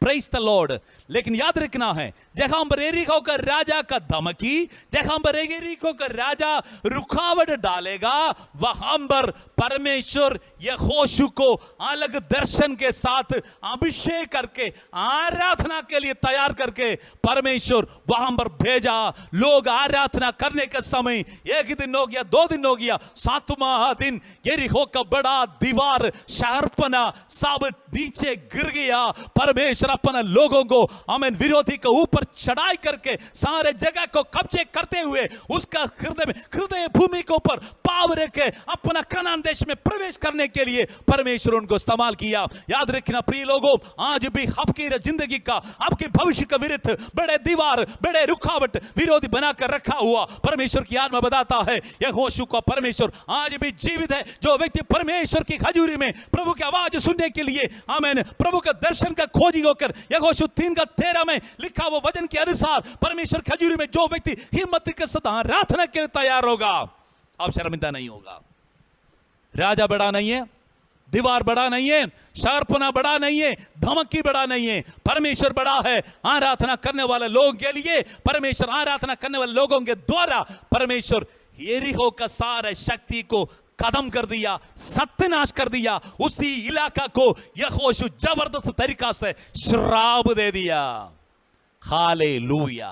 Praise the Lord. लेकिन याद रखना है, जहां पर यरीहो का राजा का धमकी, जहां पर यरीहो का राजा रुकावट डालेगा, वहां पर परमेश्वर यहोशू को अलग दर्शन के साथ अभिषेक करके आराधना के लिए तैयार करके परमेश्वर वहां पर भेजा। लोग आराधना करने के समय, एक दिन हो गया, 2 दिन हो गया, 7वां दिन यरीहो का बड़ा दीवार शहरपना सब नीचे गिर गया। परमेश्वर अपने लोगों को आमीन विरोधी के ऊपर चढ़ाई करके सारे जगह को कब्जे करते हुए उसका हृदय भूमि के ऊपर पाव रखे अपना कनान देश में प्रवेश करने के लिए परमेश्वर उनको इस्तेमाल किया। याद रखना प्रिय लोगों, आज भी आपकी जिंदगी का, आपके भविष्य का विरुद्ध बड़े दीवार, बड़े रुकावट विरोधी बनाकर रखा हुआ परमेश्वर की आत्मा बताता है यहोशू का परमेश्वर आज भी जीवित है। जो व्यक्ति परमेश्वर की हजूरी में प्रभु की आवाज सुनने के लिए आमीन प्रभु का दर्शन का खोजी होकर, यहोशू 3:13 में लिखा वो वचन के अनुसार परमेश्वर की हजूरी में जो व्यक्ति हिम्मत के साथ आराधना के लिए तैयार होगा, अब शर्मिंदा नहीं होगा। राजा बड़ा नहीं है, दीवार बड़ा नहीं है, शार्पना बड़ा नहीं है, धमकी बड़ा नहीं है, परमेश्वर बड़ा है। आराधना करने वाले लोगों के लिए परमेश्वर, आराधना करने वाले लोगों के द्वारा परमेश्वर यरीहो का सारे शक्ति को खत्म कर दिया, सत्यानाश कर दिया। उसी इलाका को यहोशू जबरदस्त तरीका से श्राप दे दिया। हालेलुया।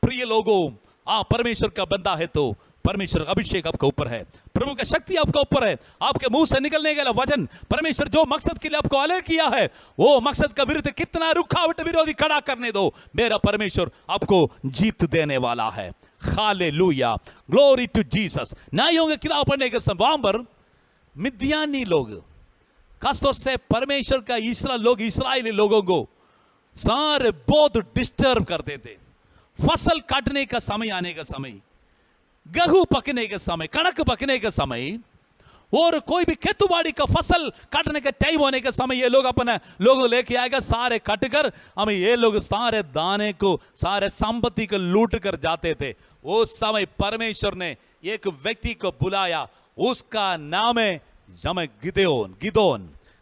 प्रिय लोगों, आप परमेश्वर का बंदा है तो परमेश्वर का अभिषेक आपके ऊपर है, प्रभु का शक्ति आपके ऊपर है। आपके मुंह से निकलने वाला वचन परमेश्वर जो मकसद के लिए आपको अलग किया है, वो मकसद का विरुद्ध कितना रुकावट विरोधी खड़ा करने दो, मेरा परमेश्वर आपको जीत देने वाला है। Hallelujah, glory to Jesus. न्यायों की किताब पढ़ने के समय वहां पर मिद्यानी लोग, खासतौर से परमेश्वर का इस्राएली लोगों को सारे बहुत डिस्टर्ब करते थे। फसल काटने का समय आने का समय, गेहूं पकने के समय, कणक पकने के समय, और कोई भी खेतबाड़ी का फसल काटने का टाइम होने के समय ये लोग अपने लोगों लेके आएगा, सारे काट कर हमें ये लोग सारे दाने को, सारे संपत्ति को लूट कर जाते थे। उस समय परमेश्वर ने एक व्यक्ति को बुलाया, उसका नाम है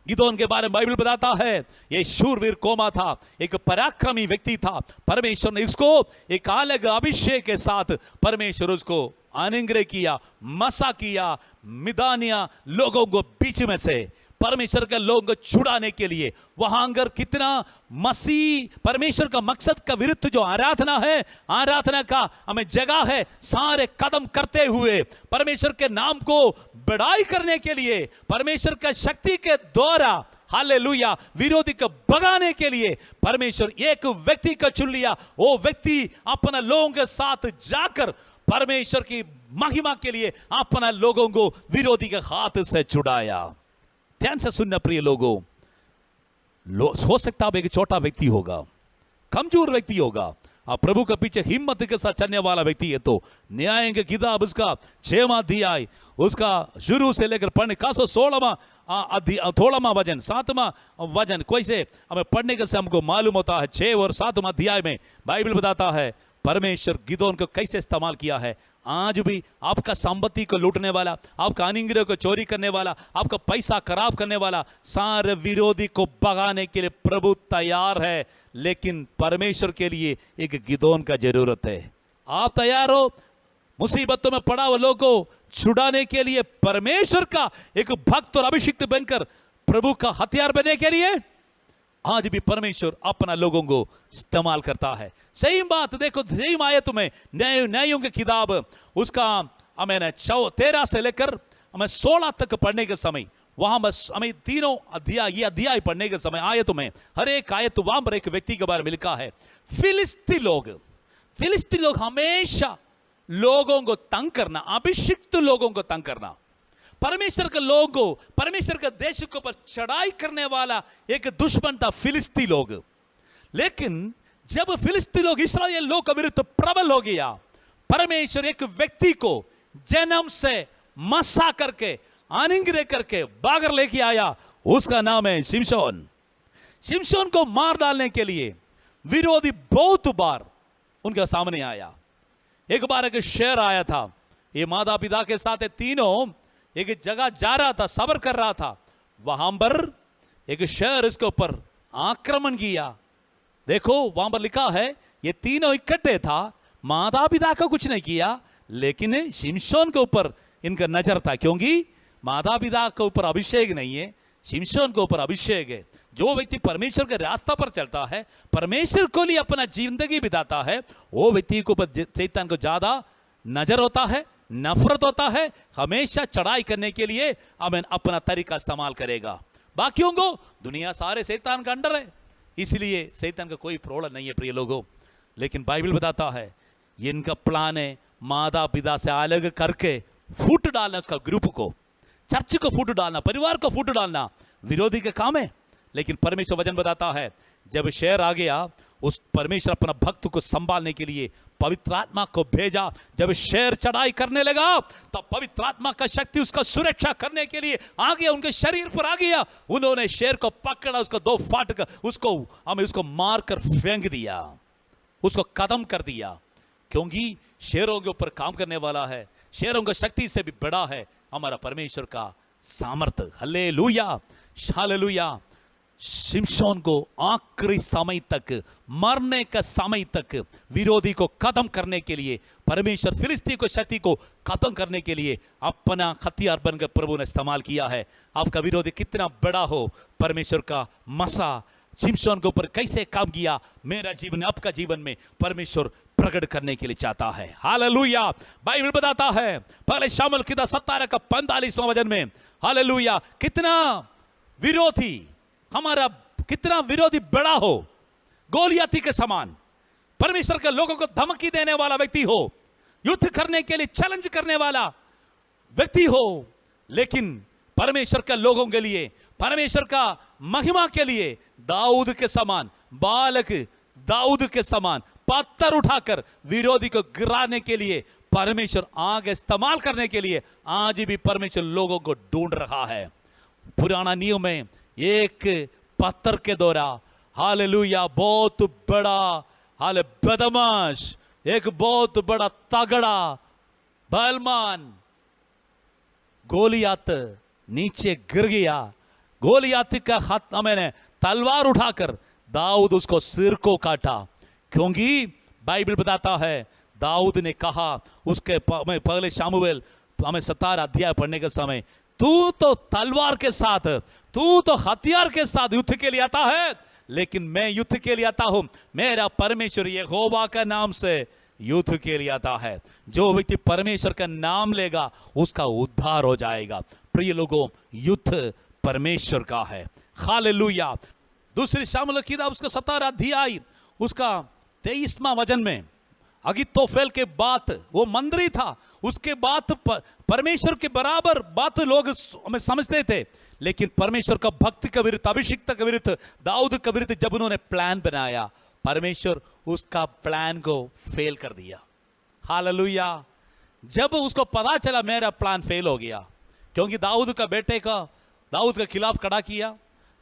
गिदोन के बारे में बाइबल बताता है ये शूरवीर कौमा था, एक पराक्रमी व्यक्ति था। परमेश्वर ने उसको एक अलग अभिषेक के साथ परमेश्वर उसको अनुग्रह किया, मसा किया, मिदानिया लोगों को बीच में से परमेश्वर के लोगों को छुड़ाने के लिए। वहां अगर कितना मसीह परमेश्वर का मकसद का विरुद्ध जो आराधना है, आराधना का हमें जगह है, सारे कदम करते हुए परमेश्वर के नाम को बड़ाई करने के लिए, परमेश्वर का शक्ति के द्वारा हालेलुया विरोधी को भगाने के लिए परमेश्वर एक व्यक्ति को चुन लिया। वो व्यक्ति अपने लोगों के साथ जाकर परमेश्वर की महिमा के लिए अपने लोगों को विरोधी के हाथ से छुड़ाया। ध्यान से सुनना प्रिय लोगों, हो सकता है एक छोटा व्यक्ति होगा, कमजोर व्यक्ति होगा, आप प्रभु के पीछे हिम्मत के साथ चलने वाला व्यक्ति है तो न्याय के किताब उसका 6वां अध्याय, उसका शुरू से लेकर पढ़ने का 16वां थोड़ावां वचन, 7वां वचन कैसे हमें पढ़ने के से हमको मालूम होता है। 6 और 7वां अध्याय में बाइबल बताता है परमेश्वर गिदोन को कैसे इस्तेमाल किया है। आज भी आपका संपत्ति को लूटने वाला, आपका अनुग्रह को चोरी करने वाला, आपका पैसा खराब करने वाला, सारे विरोधी को भगाने के लिए प्रभु तैयार है। लेकिन परमेश्वर के लिए एक गिदोन का जरूरत है। आप तैयार हो मुसीबतों में पड़ा हुआ लोगों को छुड़ाने के लिए, परमेश्वर का एक भक्त और अभिषिक्त बनकर प्रभु का हथियार बनने के लिए? आज भी परमेश्वर अपना लोगों को इस्तेमाल करता है। सही बात देखो, सही आयत में न्यायों की किताब उसका हमें 13 से लेकर हमें 16 तक पढ़ने के समय, वहां बस हमें तीनों ये अध्याय पढ़ने के समय आयत में हर एक आयत वहां पर एक व्यक्ति के बारे में लिखा है। फिलिस्ती लोग हमेशा लोगों को तंग करना, अभिषिक्त लोगों को तंग करना, परमेश्वर के लोगों को, परमेश्वर के देश के ऊपर चढ़ाई करने वाला एक दुश्मन था फिलिस्ती लोग। लेकिन जब फिलिस्ती लोग इस्राएल लोग के विरुद्ध प्रबल हो गया, परमेश्वर एक व्यक्ति को जन्म से मसा करके अनुग्रह करके बागर लेके आया, उसका नाम है शिमशोन। शिमशोन को मार डालने के लिए विरोधी बहुत बार उनके सामने आया। एक बार एक शेर आया था, ये माता पिता के साथ तीनों एक जगह जा रहा था, सबर कर रहा था, वहां पर एक शेर इसके ऊपर आक्रमण किया। देखो वहां पर लिखा है ये तीनों इकट्ठे था, माता पिता को कुछ नहीं किया, लेकिन शिमशोन के ऊपर इनका नजर था, क्योंकि माता पिता के ऊपर अभिषेक नहीं है, शिमशोन के ऊपर अभिषेक है। जो व्यक्ति परमेश्वर के रास्ता पर चलता है, परमेश्वर को लिए अपना जिंदगी बिताता है, वो व्यक्ति के ऊपर शैतान को ज्यादा नजर होता है, नफरत होता है, हमेशा चढ़ाई करने के लिए अमेन अपना तरीका इस्तेमाल करेगा। बाकियों को दुनिया सारे शैतान का अंडर है, इसलिए शैतान का कोई प्रॉब्लम नहीं है प्रिय लोगों। लेकिन बाइबल बताता है ये इनका प्लान है माता पिता से अलग करके फूट डालना, उसका ग्रुप को, चर्च को फूट डालना, परिवार को फूट डालना विरोधी का काम है। लेकिन परमेश्वर वचन बताता है जब शेर आ गया, उस परमेश्वर अपना भक्त को संभालने के लिए पवित्र आत्मा को भेजा। जब शेर चढ़ाई करने लगा तो पवित्र आत्मा का शक्ति उसका सुरक्षा करने के लिए आ गया, उनके शरीर पर आ गया। उन्होंने शेर को पकड़ा, उसको दो फाट कर उसको मारकर फेंक दिया, उसको खत्म कर दिया, क्योंकि शेरों के ऊपर काम करने वाला है, शेरों की शक्ति से भी बड़ा है हमारा परमेश्वर का सामर्थ्य। Hallelujah, hallelujah. शिमशोन को आखिरी समय तक, मरने का समय तक विरोधी को खत्म करने के लिए, परमेश्वर फिलिस्ती को शक्ति को खत्म करने के लिए अपना हथियार बनकर प्रभु ने इस्तेमाल किया है। आपका विरोधी कितना बड़ा हो, परमेश्वर का मसा शिमशोन के ऊपर कैसे काम किया, मेरा जीवन आपका जीवन में परमेश्वर प्रकट करने के लिए चाहता है। हालेलुया। बाइबल बताता है पहले शामुएल की 17 का 45वां वचन में, हालेलुया, कितना विरोधी, हमारा कितना विरोधी बड़ा हो, गोलियाती के समान, परमेश्वर के लोगों को धमकी देने वाला व्यक्ति हो, युद्ध करने के लिए चैलेंज करने वाला व्यक्ति हो, लेकिन परमेश्वर के लोगों के लिए, परमेश्वर का महिमा के लिए दाऊद के समान, बालक दाऊद के समान पत्थर उठाकर विरोधी को गिराने के लिए परमेश्वर आगे इस्तेमाल करने के लिए आज भी परमेश्वर लोगों को ढूंढ रहा है। पुराना नियम में एक पत्थर के द्वारा, हालेलुया, बहुत बड़ा हाले बदमाश, एक बहुत बड़ा तगड़ा बलवान गोलियात नीचे गिर गया। गोलियात का हाथ मैंने तलवार उठाकर दाऊद उसको सिर को काटा, क्योंकि बाइबल बताता है दाऊद ने कहा उसके पहले शामुएल हमें 17 अध्याय पढ़ने के समय, तू तो तलवार के साथ, तू तो हथियार के साथ युद्ध के लिए आता है, लेकिन मैं युद्ध के लिए आता हूं, मेरा परमेश्वर यहोवा का नाम से युद्ध के लिए आता है। जो व्यक्ति परमेश्वर का नाम लेगा उसका उद्धार हो जाएगा। प्रिय लोगों, युद्ध परमेश्वर का है। हालेलुया। दूसरी शामुएल की किताब उसका 17 अध्याय उसका 23वां वचन में, अहीतोफेल के बात, वो मंत्री था, उसके बात परमेश्वर के बराबर बात लोग हमें समझते थे, लेकिन परमेश्वर का भक्त के विरुद्ध, अभिषिक्त के विरुद्ध, दाऊद के विरुद्ध जब उन्होंने प्लान बनाया, परमेश्वर उसका प्लान को फेल कर दिया। हालेलुया। जब उसको पता चला मेरा प्लान फेल हो गया, क्योंकि दाऊद का बेटे का दाऊद के खिलाफ खड़ा किया,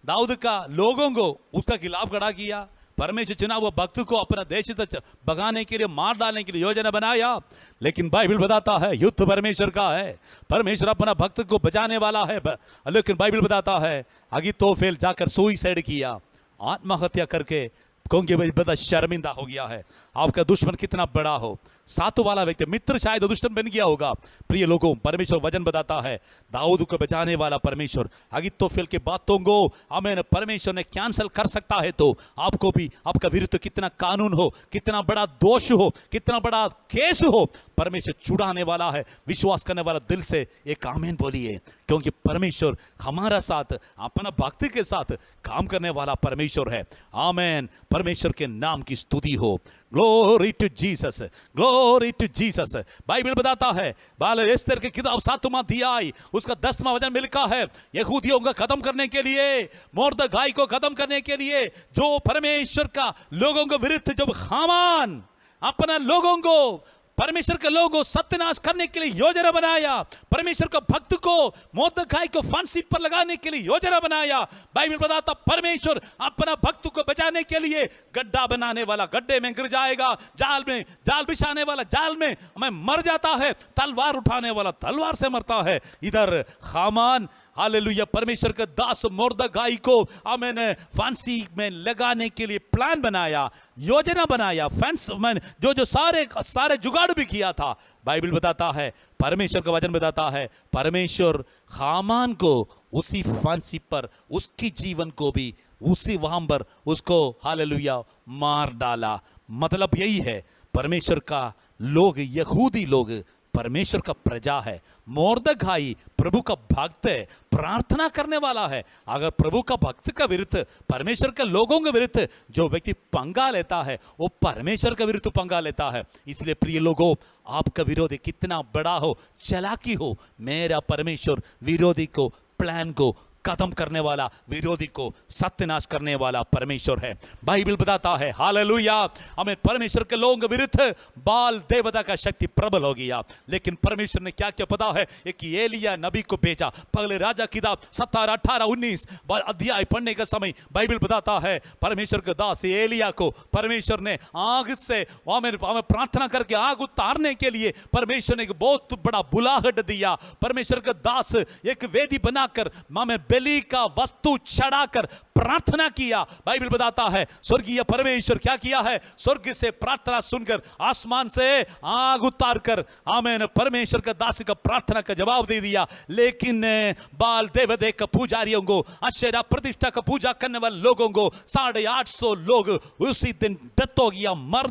दाऊद का लोगों को उसका खिलाफ खड़ा किया, परमेश्वर चुना वो भक्त को अपना देश से भगाने के लिए, मार डालने के लिए योजना बनाया। लेकिन बाइबल बताता है युद्ध परमेश्वर का है, परमेश्वर अपना भक्त को बचाने वाला है। लेकिन बाइबल बताता है अहीतोफेल जाकर सुसाइड किया, आत्महत्या करके, क्योंकि भाई बड़ा शर्मिंदा हो गया है। आपका दुश्मन कितना बड़ा हो, सातों वाला व्यक्ति मित्र शायद दुश्मन बन गया होगा। प्रिय लोगों, परमेश्वर वचन बताता है दाऊद को बचाने वाला परमेश्वर अहीतोफेल की बातों को आमीन परमेश्वर ने कैंसिल कर सकता है। तो आपको भी आपका विरुद्ध कितना कानून हो, कितना बड़ा दोष हो, कितना बड़ा केस हो, परमेश्वर छुड़ाने वाला है। विश्वास करने वाला दिल से एक आमीन बोलिए, क्योंकि परमेश्वर हमारा साथ, अपना भक्ति के साथ काम करने वाला परमेश्वर है। आमीन। परमेश्वर के नाम की स्तुति हो। Glory to Jesus, glory to Jesus. Bible बताता है बाल एस्तर की किताब 7वां अध्याय उसका 10वां वचन में लिखा है, यहूदियों को खत्म करने के लिए, मोर्दगाई को खत्म करने के लिए, जो परमेश्वर का लोगों को विरुद्ध जब हामान अपना लोगों को परमेश्वर के लोगों को सत्यानाश करने के लिए योजना बनाया, परमेश्वर के भक्त को मोर्दखाई को फांसी पर लगाने के लिए योजना बनाया। बाइबल बताता परमेश्वर अपना भक्त को बचाने के लिए गड्ढा बनाने वाला गड्ढे में गिर जाएगा, जाल बिछाने वाला जाल में मर जाता है, तलवार उठाने वाला तलवार से मरता है। इधर हामान हालेलुया परमेश्वर के दास मोर्दखाई को मैंने फांसी में लगाने के लिए प्लान बनाया, योजना बनाया, जो सारे जुगाड़ भी किया था। बाइबल बताता है, परमेश्वर का वचन बताता है, परमेश्वर हामान को उसी फांसी पर उसकी जीवन को भी उसी वहां पर उसको हालेलुया मार डाला। मतलब यही है, परमेश्वर का लोग, यहूदी लोग परमेश्वर का प्रजा है। मोर्दखाई प्रभु का भक्त है, प्रार्थना करने वाला है। अगर प्रभु का भक्त का विरुद्ध, परमेश्वर के लोगों के विरुद्ध जो व्यक्ति पंगा लेता है, वो परमेश्वर के विरुद्ध पंगा लेता है। इसलिए प्रिय लोगों, आपका विरोधी कितना बड़ा हो, चालाकी हो, मेरा परमेश्वर विरोधी को, प्लान को खत्म करने वाला, विरोधी को सत्यानाश करने वाला परमेश्वर है। बाइबल बताता है हालेलुया, हमें परमेश्वर के लोगों के विरुद्ध बाल देवता का शक्ति प्रबल हो गया। लेकिन परमेश्वर ने क्या क्या पता है, एक एलिया नबी को भेजा। पहले राजा की किताब 17, 18, 19 अध्याय पढ़ने का समय बाइबल बताता है, परमेश्वर के दास एलिया को परमेश्वर ने आग से हमें प्रार्थना करके आग उतारने के लिए परमेश्वर ने एक बहुत बड़ा बुलाहट दिया। परमेश्वर के दास एक वेदी बनाकर हमें बलि का वस्तु चढ़ाकर प्रार्थना किया। बाइबल बताता है स्वर्गीय परमेश्वर क्या किया है, स्वर्ग से प्रार्थना सुनकर आसमान से आग उतार कर आमेन परमेश्वर का दास का प्रार्थना का जवाब दे दिया। लेकिन बाल देवता का पुजारियों को, अशेरा प्रतिष्ठा का पूजा करने वाले लोगों को 850 लोग उसी दिन डेथ हो गया, मार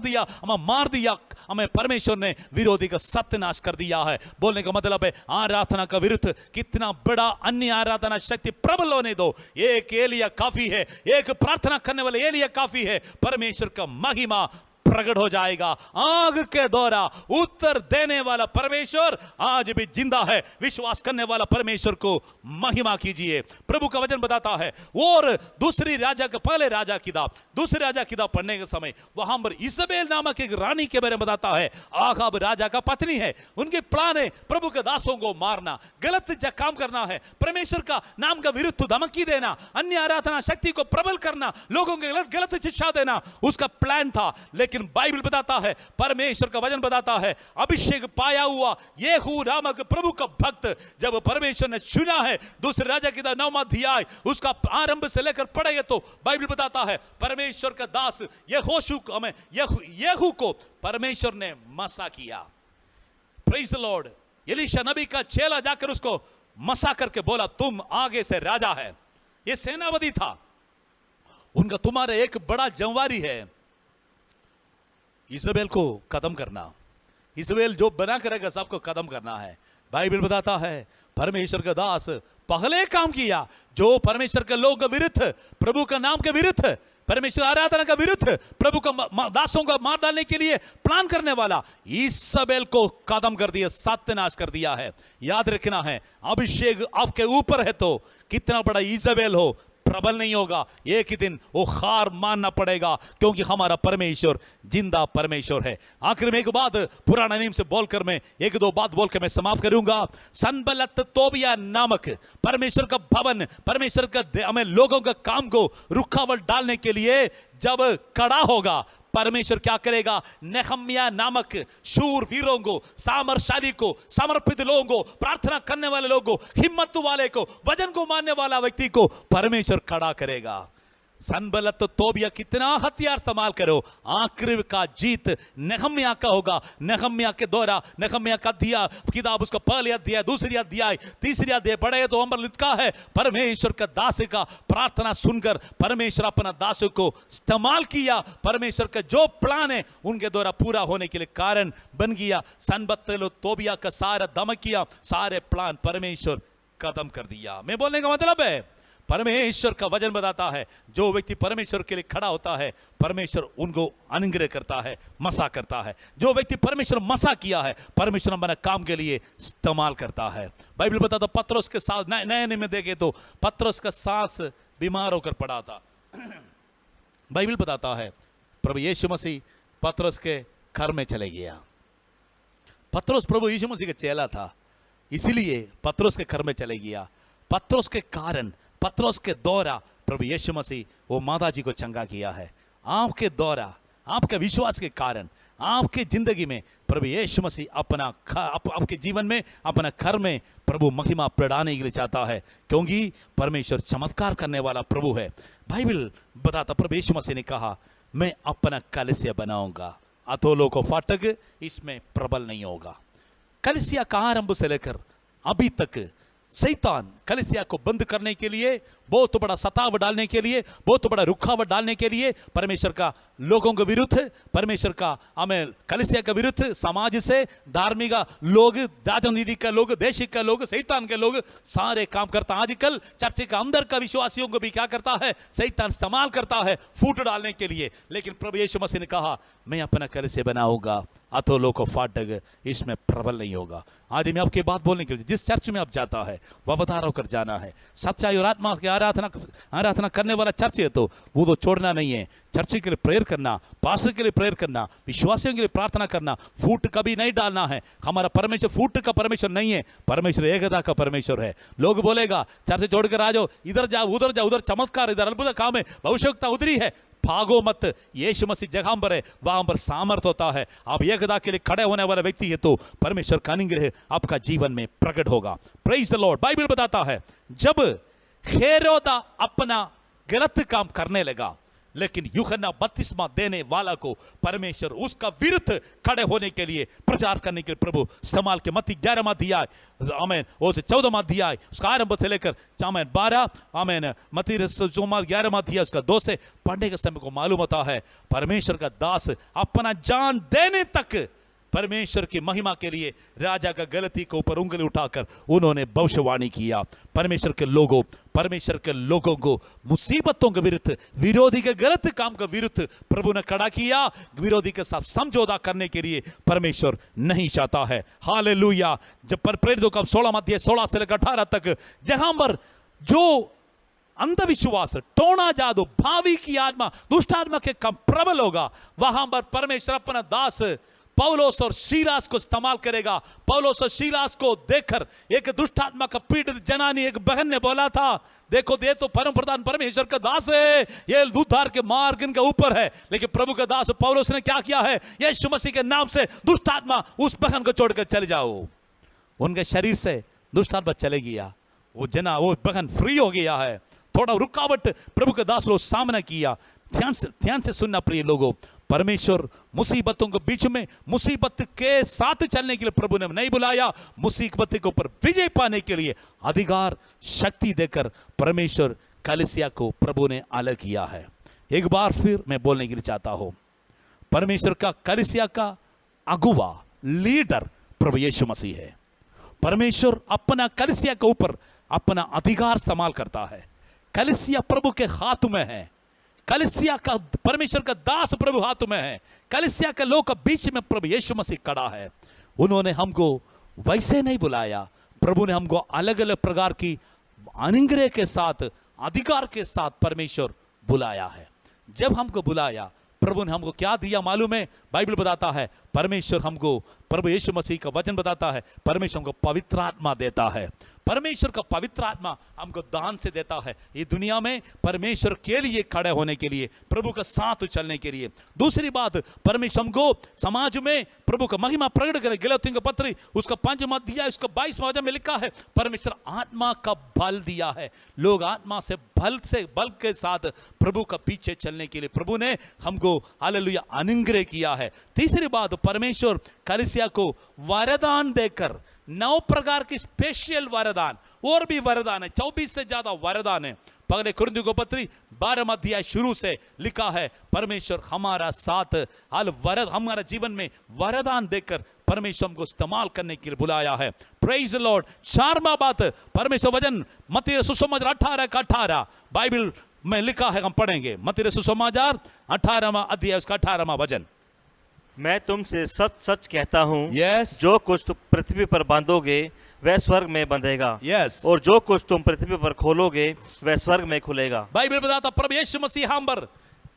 दिया। हमें परमेश्वर ने विरोधी का सत्यानाश कर दिया है। बोलने का मतलब है, आराधना का विरुद्ध कितना बड़ा अन्य आराधना शक्ति प्रबल होने दो, एक एलिया काफी है, एक प्रार्थना करने वाले एलिया काफी है। परमेश्वर का महिमा प्रकट हो जाएगा। आग के द्वारा उत्तर देने वाला परमेश्वर आज भी जिंदा है। विश्वास करने वाला परमेश्वर को महिमा कीजिए। प्रभु का वचन बताता है, और दूसरे राजा किताब पढ़ने के समय वहां पर इजबेल नामक एक रानी के बारे में बताता है। आहाब राजा का पत्नी है, उनके प्लान है प्रभु के दासों को मारना, गलत काम करना है, परमेश्वर का नाम का विरुद्ध धमकी देना, अन्य आराधना शक्ति को प्रबल करना, लोगों को गलत शिक्षा देना, उसका प्लान था। लेकिन बाइबल बताता है, परमेश्वर का वचन बताता है, अभिषेक पाया हुआ येहू नामक प्रभु का भक्त जब परमेश्वर ने चुना है, दूसरे राजा की 9वां अध्याय उसका आरंभ से लेकर पढ़ेंगे तो बाइबल बताता है परमेश्वर का दास येहू को परमेश्वर ने मसा किया। Praise the Lord. एलीशा नबी का चेला जाकर उसको मसा करके बोला, तुम आगे से राजा है। ये सेनापति था, उनका तुम्हारे एक बड़ा जंवारी है, इजबेल को खत्म करना, इजबेल जो बना करेगा सबको खत्म करना है। बाइबल बताता है परमेश्वर का दास पहले काम किया जो परमेश्वर के लोग के विरुद्ध, प्रभु का नाम के विरुद्ध, परमेश्वर आराधना का विरुद्ध, प्रभु का दासों को मार डालने के लिए प्लान करने वाला इजबेल को खत्म कर दिया, सत्यानाश कर दिया है। याद रखना है, अभिषेक आपके ऊपर है तो कितना बड़ा इजबेल हो प्रबल नहीं होगा, एक ही दिन वो हार मानना पड़ेगा, क्योंकि हमारा परमेश्वर जिंदा परमेश्वर है। आखिर में एक बात पुराना नियम से बोलकर मैं एक दो बात बोलकर मैं समाप्त करूंगा। सनबलत तोबिया नामक परमेश्वर का भवन, परमेश्वर का हमें लोगों का काम को रुकावट डालने के लिए जब खड़ा होगा, परमेश्वर क्या करेगा, नेहम्या नामक शूर वीरों को, सामर्थशाली को, समर्पित लोगों को, प्रार्थना करने वाले लोगों को, हिम्मत वाले को, वचन को मानने वाला व्यक्ति को परमेश्वर खड़ा करेगा। सनबलत तोबिया कितना हथियार इस्तेमाल करो, आखिर का जीत नेहम्या का होगा। नेहम्या के द्वारा, नेहम्या का दिया किताब उसका पहले अध्याय, दूसरी अध्याय, तीसरी अध्याय पढ़े तो हम पर लिखा है परमेश्वर का दास का प्रार्थना सुनकर परमेश्वर अपना दास को इस्तेमाल किया। परमेश्वर का जो प्लान है उनके द्वारा पूरा होने के लिए कारण बन गया। सनबलत तोबिया का सारा धमकिया, सारे प्लान परमेश्वर खत्म कर दिया। मैं बोलने का मतलब है, परमेश्वर का वचन बताता है जो व्यक्ति परमेश्वर के लिए खड़ा होता है परमेश्वर उनको अनुग्रह करता है, मसा करता है। जो व्यक्ति परमेश्वर मसा किया है परमेश्वर अपने काम के लिए इस्तेमाल करता है। बाइबल बताता पत्रोस के साथ नए में देखे तो पत्रोस का सांस बीमार होकर पड़ा था। बाइबल बताता है प्रभु यीशु मसीह पत्रोस के घर में चले गया। पतरस प्रभु यीशु मसीह का चेला था, इसीलिए पतरस के घर में चले गया। पतरस के कारण, पतरस के द्वारा प्रभु यीशु मसीह वो माता जी को चंगा किया है। आपके द्वारा, आपके विश्वास के कारण, आपके जिंदगी में प्रभु यीशु मसीह आपके जीवन में, अपना घर में प्रभु महिमा बढ़ाने के लिए चाहता है, क्योंकि परमेश्वर चमत्कार करने वाला प्रभु है। बाइबल बताता प्रभु यीशु मसीह ने कहा, मैं अपना कलीसिया बनाऊंगा, अधोलोक को फाटक इसमें प्रबल नहीं होगा। कलीसिया का आरंभ से लेकर अभी तक शैतान कलीसिया को बंद करने के लिए, बहुत बड़ा सताव डालने के लिए, बहुत बड़ा रुखावट डालने के लिए, परमेश्वर का लोगों के विरुद्ध, परमेश्वर का हमें कलीसिया के विरुद्ध, समाज से धार्मिक लोग, राजनीति के लोग, देश के लोग, शैतान के लोग सारे काम करता है। आजकल चर्च के अंदर का विश्वासियों को भी क्या करता है, शैतान इस्तेमाल करता है फूट डालने के लिए। लेकिन प्रभु यीशु मसीह ने कहा, मैं अपना कलीसिया बनाऊंगा, अधोलोक को फाटक इसमें प्रबल नहीं होगा। आज मैं आपकी बात बोलने के लिए, जिस चर्च में आप जाता है वफादार होकर जाना है। सच्चाई और आत्मा की आराधना करने वाला चर्च है तो वो तो छोड़ना नहीं है। चर्च के लिए प्रेयर करना, पास्टर के लिए प्रेयर करना, विश्वासियों के लिए प्रार्थना करना, फूट कभी नहीं डालना है। हमारा परमेश्वर फूट का परमेश्वर नहीं है, परमेश्वर एकता का परमेश्वर है। लोग बोलेगा चर्च छोड़कर आ जाओ, इधर जाओ, उधर चमत्कार, इधर अद्भुत काम है, भविष्यवक्ता उधरी है, भागो मत। यीशु मसीह जगह पर है, वहां पर सामर्थ होता है। आप एकता के लिए खड़े होने वाला व्यक्ति है तो परमेश्वर का अनुग्रह आपका जीवन में प्रकट होगा। Praise the Lord. बाइबल बताता है, जब हेरोदा अपना गलत काम करने लगा, लेकिन यूहन्ना बपतिस्मा देने वाला को परमेश्वर उसका विरुद्ध खड़े होने के लिए, प्रचार करने के लिए प्रभु इस्तेमाल के। मत्ती 11वां अध्याय, आमीन, वो 14वां अध्याय उसका आरंभ से लेकर आमीन 12, आमीन, मत्ती 11वां अध्याय उसका 2 से पढ़ने के समय को मालूम होता है, परमेश्वर का दास अपना जान देने तक परमेश्वर की महिमा के लिए राजा का गलती के ऊपर उंगली उठाकर उन्होंने भविष्यवाणी किया। परमेश्वर के लोगों को मुसीबतों के विरुद्ध, विरोधी के गलत काम के विरुद्ध प्रभु ने खड़ा किया। विरोधी के साथ समझौता करने के लिए परमेश्वर नहीं चाहता है। हालेलुया। जब प्रेरितों का 16वां अध्याय 16 से लेकर 18 तक, जहां पर जो अंधविश्वास, टोना जादू, भावी की आत्मा, दुष्ट आत्मा के काम प्रबल होगा, वहां पर परमेश्वर अपना दास पौलोस और सीलास को इस्तेमाल करेगा। पौलोस और सीलास को देखकर एक दुष्ट आत्मा का पीड़ित जनानी, एक बहन ने बोला था, देखो ये तो परम प्रधान परमेश्वर का दास है, ये उद्धार के मार्ग इनके ऊपर है। लेकिन प्रभु का दास पौलोस ने क्या किया है, यीशु मसीह के नाम से दुष्ट आत्मा उस बहन को छोड़कर चले जाओ। उनके शरीर से दुष्ट आत्मा चले गया, वो बहन फ्री हो गया है। थोड़ा रुकावट प्रभु के दास लोग सामना किया। ध्यान से सुनना प्रिय लोगों, परमेश्वर मुसीबतों के बीच में मुसीबत के साथ चलने के लिए प्रभु ने नहीं बुलाया, मुसीबत के ऊपर विजय पाने के लिए अधिकार शक्ति देकर परमेश्वर कलीसिया को प्रभु ने अलग किया है। एक बार फिर मैं बोलने के लिए चाहता हूं, परमेश्वर का कलीसिया का अगुवा, लीडर प्रभु यीशु मसीह है। परमेश्वर अपना कलीसिया के ऊपर अपना अधिकार इस्तेमाल करता है। कलीसिया प्रभु के हाथ में है, कलीसिया का परमेश्वर का दास प्रभु हाथ में है, कलीसिया के लोग के बीच में प्रभु यीशु मसीह खड़ा है। उन्होंने हमको वैसे नहीं बुलाया, प्रभु ने हमको अलग अलग प्रकार की अनुग्रह के साथ, अधिकार के साथ परमेश्वर बुलाया है। जब हमको बुलाया, प्रभु ने हमको क्या दिया मालूम है? बाइबल बताता है, परमेश्वर हमको, प्रभु यीशु मसीह का वचन बताता है, परमेश्वर हमको पवित्र आत्मा देता है। परमेश्वर का पवित्र आत्मा हमको दान से देता है, ये दुनिया में परमेश्वर के लिए खड़े होने के लिए, प्रभु का साथ चलने के लिए। दूसरी बात, परमेश्वर हमको समाज में प्रभु का महिमा प्रकट करे। गलातियों का पत्र उसका 5वां अध्याय उसका 22वां वचन में लिखा है, परमेश्वर आत्मा का बल दिया है। लोग आत्मा से बल के साथ प्रभु का पीछे चलने के लिए प्रभु ने हमको हालेलुया अनुग्रह किया है। तीसरी बात, परमेश्वर कलीसिया को वरदान देकर 9 प्रकार की स्पेशल वरदान, और भी वरदान है, 24 से ज्यादा वरदान है। पहले कुरिन्थियों को पत्री 12वां अध्याय शुरू से लिखा है, परमेश्वर हमारा साथ हमारा जीवन में वरदान देकर परमेश्वर हमको इस्तेमाल करने के लिए बुलाया है। Praise the Lord. 4वां बात, परमेश्वर वचन मत्ती सुसमाचार 18 बाइबल में लिखा है, हम पढ़ेंगे मत्ती सुसमाचार 18वां अध्याय उसका 18वां वचन। मैं तुमसे सच सच कहता हूँ, Yes. जो कुछ तुम पृथ्वी पर बांधोगे वह स्वर्ग में बंधेगा, Yes. और जो कुछ तुम पृथ्वी पर खोलोगे वह स्वर्ग में खुलेगा। बाइबल बताता प्रभु यीशु मसीह हम पर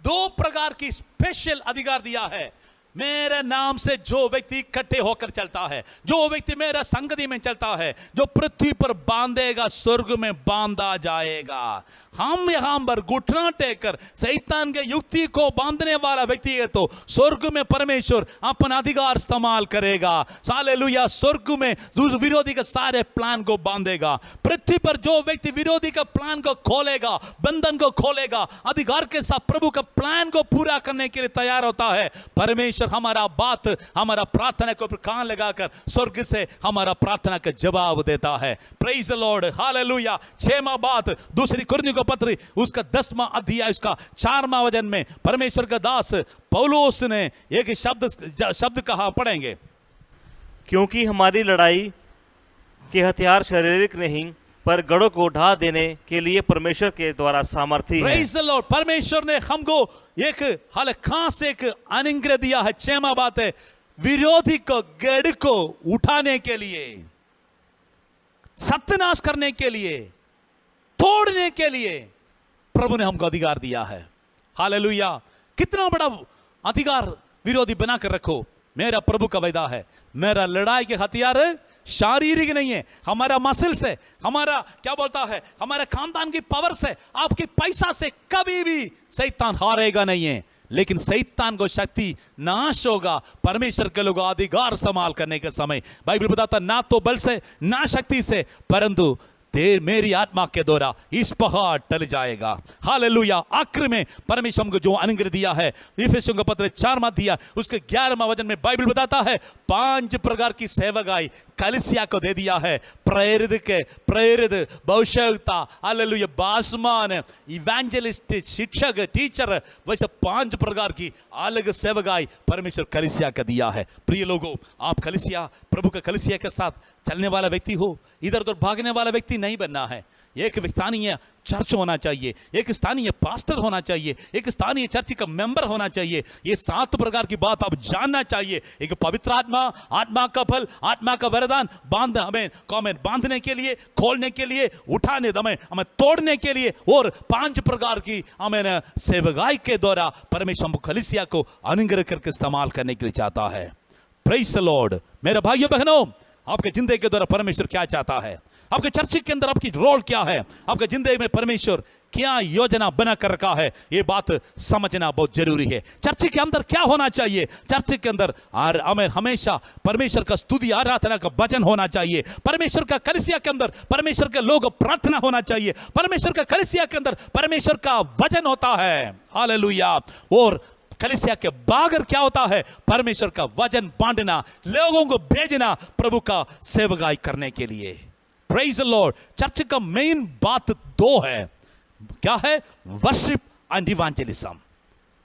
2 प्रकार की स्पेशल अधिकार दिया है। मेरे नाम से जो व्यक्ति इकट्ठे होकर चलता है, जो व्यक्ति मेरा संगति में चलता है, जो पृथ्वी पर बांधेगा स्वर्ग में बांधा जाएगा। हम यहां पर घुटना टेककर शैतान के युक्ति को बांधने वाला व्यक्ति है तो स्वर्ग में परमेश्वर अपना अधिकार इस्तेमाल करेगा। हालेलुया। स्वर्ग में विरोधी के सारे प्लान को बांधेगा। पृथ्वी पर जो व्यक्ति विरोधी का प्लान को खोलेगा, बंधन को खोलेगा, अधिकार के साथ प्रभु का प्लान को पूरा करने के लिए तैयार होता है, परमेश्वर हमारा बात, हमारा प्रार्थना को कान लगाकर स्वर्ग से हमारा प्रार्थना का जवाब देता है। Praise the Lord. हालेलुया। 6वां बात, दूसरी कुरिन्थियों का पत्र उसका 10वां अध्याय उसका 4वां वचन में परमेश्वर का दास पौलुस ने एक शब्द कहा, पढ़ेंगे। क्योंकि हमारी लड़ाई के हथियार शारीरिक नहीं पर गढ़ों को ढा देने के लिए परमेश्वर के द्वारा सामर्थी है। Praise the Lord. परमेश्वर ने हमको एक हल्का से एक अनुग्रह दिया है। 6वां बात है, विरोधी को गढ़ को उठाने के लिए, सत्यानाश करने के लिए, तोड़ने के लिए प्रभु ने हमको अधिकार दिया है। हालेलुया। कितना बड़ा अधिकार विरोधी बनाकर रखो। मेरा प्रभु का वायदा है, मेरा लड़ाई के हथियार शारीरिक नहीं है, हमारा मसल से, हमारा क्या बोलता है, हमारे खानदान की पावर से, आपके पैसा से कभी भी शैतान हारेगा नहीं है। लेकिन शैतान को शक्ति नाश होगा परमेश्वर के लोग अधिकार संभाल करने के समय। बाइबल बताता ना तो बल से ना शक्ति से परंतु मेरी आत्मा के द्वारा इस पहाड़ टल जाएगा। हालेलुया। आखिर में परमेश्वर को जो अनुग्रह दिया है, इफिसियों का पत्र 4वां अध्याय उसके 11वां वचन में बाइबल बताता है 5 प्रकार की सेवकाई कलीसिया को दे दिया है। प्रेरित, भविष्यवक्ता, हालेलुया, बासमान, इवेंजलिस्ट, शिक्षक, टीचर, वैसे 5 प्रकार की अलग सेवकाई परमेश्वर कलीसिया का दिया है। प्रिय लोगों, आप कलीसिया, प्रभु का कलीसिया के साथ चलने वाला व्यक्ति हो, इधर उधर भागने वाला व्यक्ति नहीं बनना है। एक स्थानीय चर्च होना चाहिए, एक स्थानीय पास्टर होना चाहिए, एक स्थानीय चर्च का मेंबर होना चाहिए। ये 7 प्रकार की बात आप जानना चाहिए। एक पवित्र आत्मा, आत्मा का फल, आत्मा का वरदान, हमें बांधने के लिए, खोलने के लिए, उठाने, हमें तोड़ने के लिए, और 5 प्रकार की हमें सेवकाई के द्वारा परमेश्वर कलीसिया को अनुग्रह करके इस्तेमाल करने के लिए चाहता है। Praise the Lord. मेरे भाइयों बहनों, आपके जिंदगी के द्वारा परमेश्वर क्या चाहता है, आपके चर्च के अंदर आपकी रोल क्या है, आपके जिंदगी में परमेश्वर क्या योजना बना कर रखा है, ये बात समझना बहुत जरूरी है। चर्च के अंदर क्या होना चाहिए, चर्च के अंदर हमें हमेशा परमेश्वर का स्तुति आराधना का भजन होना चाहिए। परमेश्वर का कलीसिया के अंदर परमेश्वर के लोग प्रार्थना होना चाहिए। परमेश्वर का कलीसिया के अंदर परमेश्वर का वचन होता है। हालेलुया। और कलीसिया के बागर क्या होता है, परमेश्वर का वचन बांटना, लोगों को भेजना प्रभु का सेवकाई करने के लिए। Praise the Lord. चर्च का मेन बात 2 है। क्या है? वर्शिप एंड इवेंजलिज्म,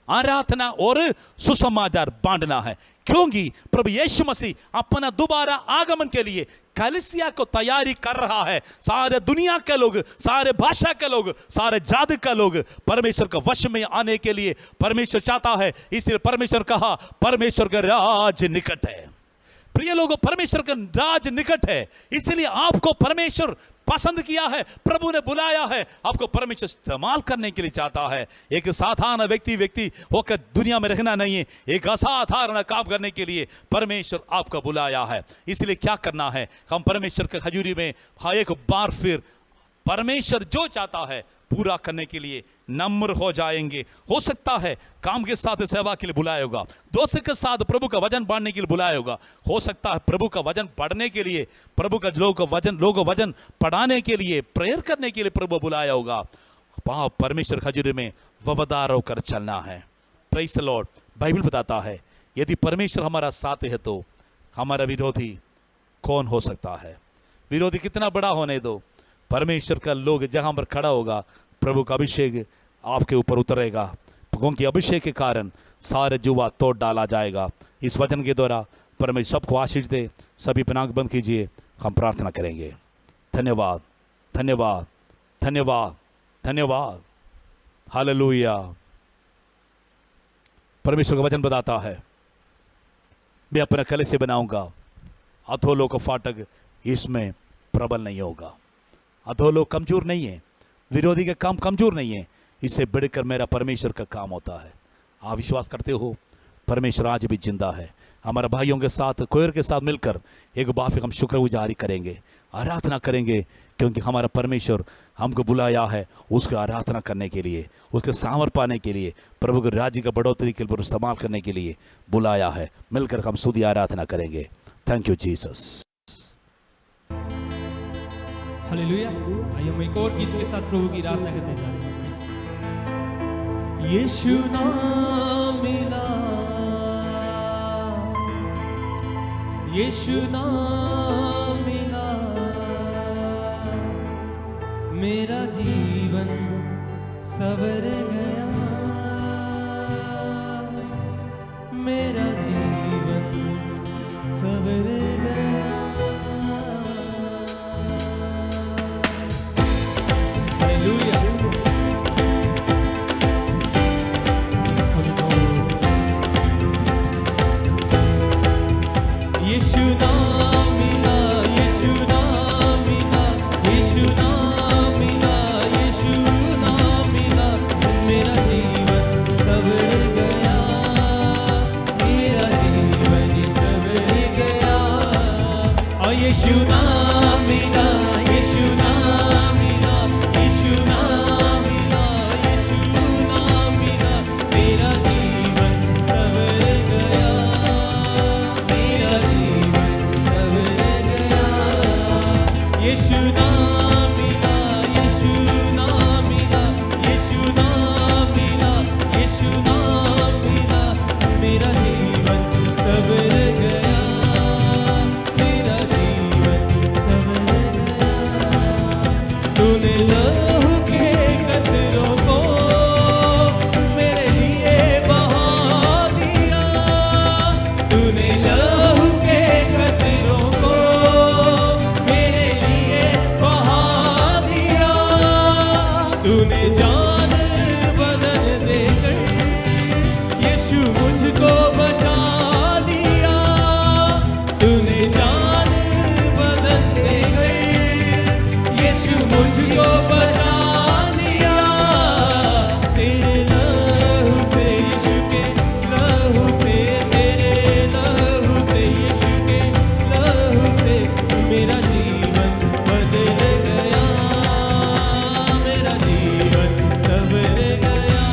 आराधना और सुसमाचार बांटना है। क्योंकि प्रभु यीशु मसीह अपना दोबारा आगमन के लिए कलीसिया को तैयारी कर रहा है। सारे दुनिया के लोग, सारे भाषा के लोग, सारे जाति के लोग परमेश्वर के वश में आने के लिए परमेश्वर चाहता है। इसलिए परमेश्वर कहा परमेश्वर का राज निकट है। प्रिय लोगों, परमेश्वर का राज निकट है, इसलिए आपको परमेश्वर पसंद किया है, प्रभु ने बुलाया है, आपको परमेश्वर इस्तेमाल करने के लिए चाहता है। एक साधारण व्यक्ति होकर दुनिया में रहना नहीं है, एक असाधारण काम करने के लिए परमेश्वर आपको बुलाया है। इसलिए क्या करना है, हम परमेश्वर के हजूरी में एक बार फिर परमेश्वर जो चाहता है पूरा करने के लिए नम्र हो जाएंगे। हो सकता है काम के साथ सेवा के लिए बुलाया होगा, दोस्त के साथ प्रभु का वचन बांटने के लिए बुलाया होगा, हो सकता है प्रभु का वचन पढ़ने के लिए, प्रभु का लोग वचन पढ़ाने के लिए, प्रेयर करने के लिए प्रभु बुलाया होगा। परमेश्वर हजूरी में वफादार होकर चलना है। Praise the Lord. बाइबल बताता है यदि परमेश्वर हमारा साथ है तो हमारा विरोधी कौन हो सकता है। विरोधी कितना बड़ा होने दो, परमेश्वर का लोग जहां पर खड़ा होगा प्रभु का अभिषेक आपके ऊपर उतरेगा, क्योंकि अभिषेक के कारण सारे जुआ तोड़ डाला जाएगा। इस वचन के द्वारा परमेश्वर सबको आशीष दे। सभी पनाक बंद कीजिए, हम प्रार्थना करेंगे। धन्यवाद, धन्यवाद, धन्यवाद, धन्यवाद। हालेलुया। परमेश्वर का वचन बताता है मैं अपना कलीसिया बनाऊंगा, अधोलोक का फाटक इसमें प्रबल नहीं होगा। अधोलोक कमजोर नहीं है, विरोधी का काम कमजोर नहीं है, इससे बढ़कर मेरा परमेश्वर का काम होता है। आप विश्वास करते हो? परमेश्वर आज भी जिंदा है। हमारे भाइयों के साथ, कोयर के साथ मिलकर एक बार फिर हम शुक्रगुजारी करेंगे, आराधना करेंगे, क्योंकि हमारा परमेश्वर हमको बुलाया है उसको आराधना करने के लिए, उसके सामर पाने के लिए, प्रभु के राज्य का बढ़ोतरी के लिए इस्तेमाल करने के लिए बुलाया है। मिलकर हम स्तुति आराधना करेंगे। Thank you Jesus. हालेलुया। आइए हम एक और गीत के साथ प्रभु की आराधना करते जा रहे हैं। यीशु नाम मिला, यीशु नाम मिला, मेरा जीवन सवर गया, मेरा जीवन सवर गया। हालेलुया। यीशु नाम मिला, यीशु नाम मिला, यीशु नाम मिला, यीशु नाम मिला, मेरा जीवन सवर गया, मेरा जीवन सवर गया। और यीशु नाम मिला, यीशु नाम मिला, यीशु नाम मिला, यीशु नाम मिला, मेरा जीवन सवर गया, मेरा जीवन सवर गया। यीशु नाम मिला, यीशु नाम मिला, यीशु नाम मिला, यीशु नाम मिला, मेरा जीवन सवर गया, मेरा जीवन सवर गया। तूने लहू के कतरों को मेरे लिए बहा दिया, तूने लहू के कतरों को मेरे लिए बहा दिया। तूने जान बदल देकर यीशु मुझको बचा लिया, तूने जान बदल देकर यीशु मुझको बचा लिया। तेरे लहू से, यीशु के लहू से, तेरे लहू से, यीशु के लहू से, मेरा जीवन बदल गया, मेरा जीवन सवर गया।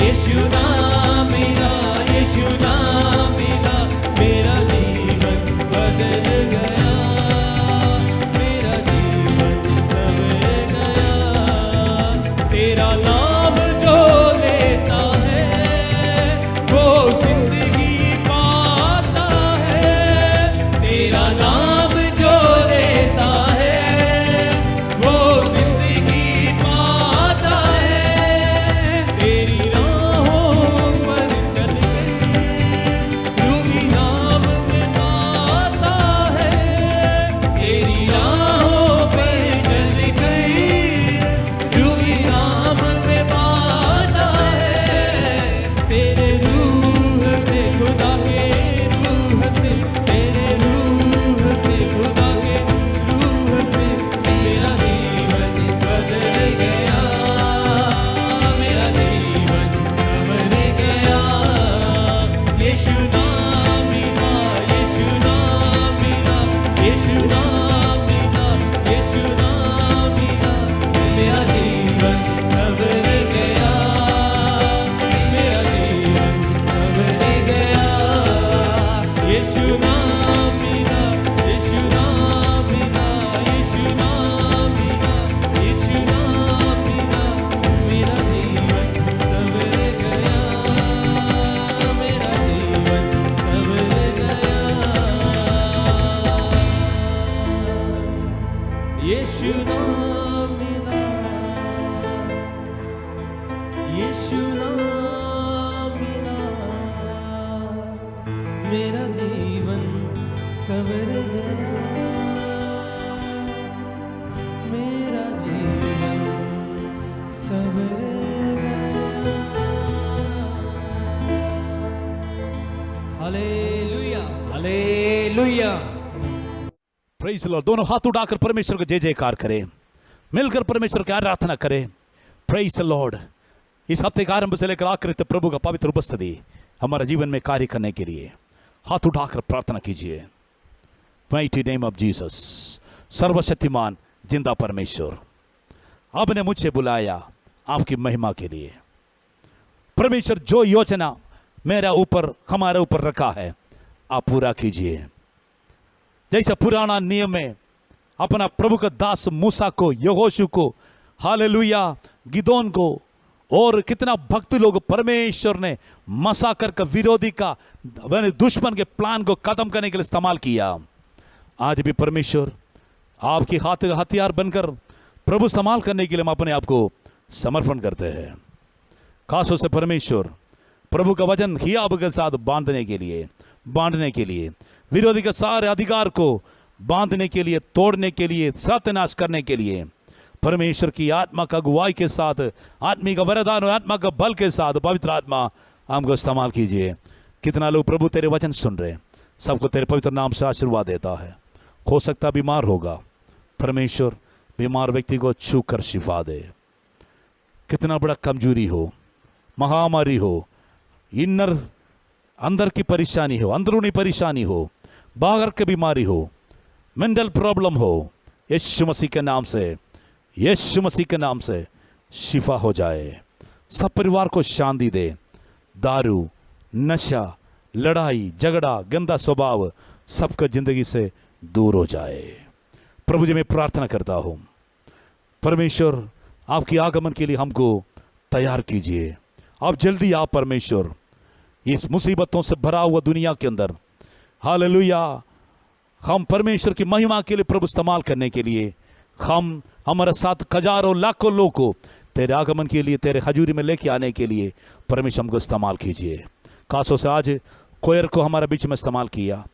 यीशु नाम मिला, यीशु नाम मिला, मेरा जीवन बदल गया, मेरा जीवन सवर गया। तेरा नाम जो लेता है वो जिंदगी पाता है, तेरा नाम जो लेता है वो जिंदगी पाता है। तेरी राहों पर चल कर यूं ही नाम में पाता है, तेरी राहों पर चल कर यूं ही नाम में पाता है। तेरे रूह से, खुदा के रूह से, तेरे रूह से, खुदा के रूह से, मेरा जीवन बदल गया, मेरा जीवन सवर गया। यीशु नाम मिला, यीशु नाम मिला, यीशु नाम मिला, यीशु नाम मिला, मेरा जीवन सवर गया, मेरा जीवन सवर गया। यीशु नाम मिला, यीशु नाम मिला, यीशु नाम मिला, यीशु नाम मिला, मेरा जीवन सवर गया, मेरा जीवन सवर गया। यीशु नाम मिला, यीशु नाम मिला, मेरा जीवन सवर गया, मेरा जीवन सवर गया। Hallelujah, hallelujah. Praise the Lord. दोनों हाथ उठाकर परमेश्वर को जय जयकार करें, मिलकर परमेश्वर की आराधना करें। Praise the Lord. इस हफ्ते का आरंभ से लेकर आखिर तक प्रभु का पवित्र उपस्थिति हमारे जीवन में कार्य करने के लिए हाथ उठाकर प्रार्थना कीजिए। Mighty name of Jesus. सर्वशक्तिमान जिंदा परमेश्वर, आपने मुझे बुलाया आपकी महिमा के लिए। परमेश्वर, जो योजना मेरा ऊपर हमारे ऊपर रखा है आप पूरा कीजिए। जैसा पुराना नियम में अपना प्रभु का दास मूसा को, यहोशू को, हालेलुया, गिदोन को और कितना भक्त लोग परमेश्वर ने मसाकर का विरोधी का दुश्मन के प्लान को खत्म करने के लिए इस्तेमाल किया। आज भी परमेश्वर आपकी हाथ हथियार बनकर प्रभु इस्तेमाल करने के लिए हम अपने आप को समर्पण करते हैं। खासों से परमेश्वर प्रभु का वचन हियाब के साथ बांधने के लिए विरोधी के सारे अधिकार को बांधने के लिए, तोड़ने के लिए, सत्यानाश करने के लिए परमेश्वर की आत्मा का अगुवाई के साथ, आत्मी का वरदान और आत्मा का बल के साथ पवित्र आत्मा हमको इस्तेमाल कीजिए। कितना लोग प्रभु तेरे वचन सुन रहे, सबको तेरे पवित्र नाम से आशीर्वाद देता है। हो सकता बीमार होगा, परमेश्वर बीमार व्यक्ति को छू कर शिफा दे। कितना बड़ा कमजोरी हो, महामारी हो, अंदर की परेशानी हो, अंदरूनी परेशानी हो, बाहर की बीमारी हो, मेंटल प्रॉब्लम हो, यीशु मसीह के नाम से, यीशु मसीह के नाम से शिफा हो जाए। सब परिवार को शांति दे। दारू, नशा, लड़ाई झगड़ा, गंदा स्वभाव सबका जिंदगी से दूर हो जाए। प्रभु जी मैं प्रार्थना करता हूँ, परमेश्वर आपकी आगमन के लिए हमको तैयार कीजिए। आप जल्दी आप परमेश्वर, इस मुसीबतों से भरा हुआ दुनिया के अंदर, हालेलुया, हम परमेश्वर की महिमा के लिए प्रभु इस्तेमाल करने के लिए हम हमारे साथ हजारों लाखों लोगों को तेरे आगमन के लिए, तेरे हजूरी में लेके आने के लिए परमेश्वर हमको इस्तेमाल कीजिए। खासों से आज कोयर को हमारे बीच में इस्तेमाल किया,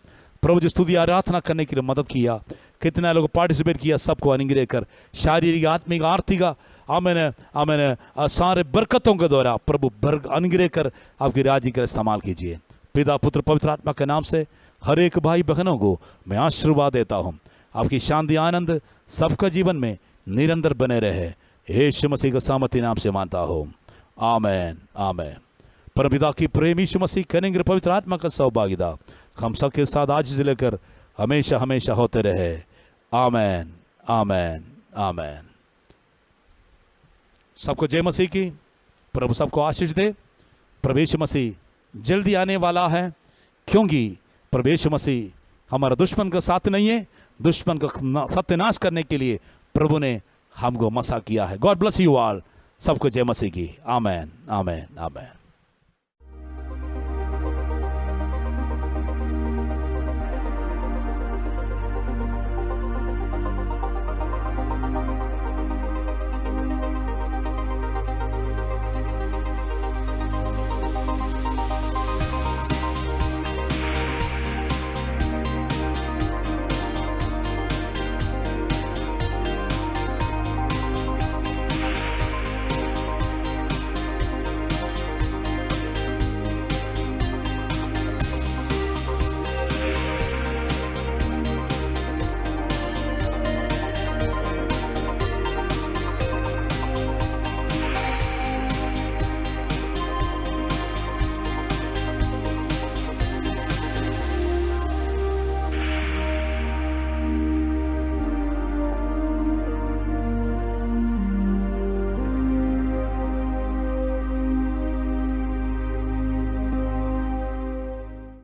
प्रभु जी स्तुति आराधना करने के लिए मदद किया। कितना लोग पार्टिसिपेट किया, सबको अनुग्रह कर, शारीरिक, आत्मिक, आर्थिक, आमेन सारे बरकतों के द्वारा प्रभु अनुग्रह कर आपकी राज्य का इस्तेमाल कीजिए। पिता पुत्र पवित्र आत्मा के नाम से हर एक भाई बहनों को मैं आशीर्वाद देता हूँ। आपकी शांति आनंद सबका जीवन में निरंतर बने रहे, यीशु मसीह का सामर्थ्य नाम से मानता हूँ, आमेन आमेन। परमपिता की प्रेम यीशु मसीह करेंगे, पवित्र आत्मा का सौभाग्यता हम सबके साथ आज से लेकर हमेशा हमेशा होते रहे, आमेन आमेन आमेन। सबको जय मसीह की। प्रभु सबको आशीष दे। प्रभु यीशु मसीह जल्दी आने वाला है, क्योंकि प्रभु यीशु मसीह हमारा दुश्मन का साथ नहीं है, दुश्मन का सत्यानाश करने के लिए प्रभु ने हमको मसा किया है। God bless you all. सबको जय मसीह की। आमेन आमेन आमेन।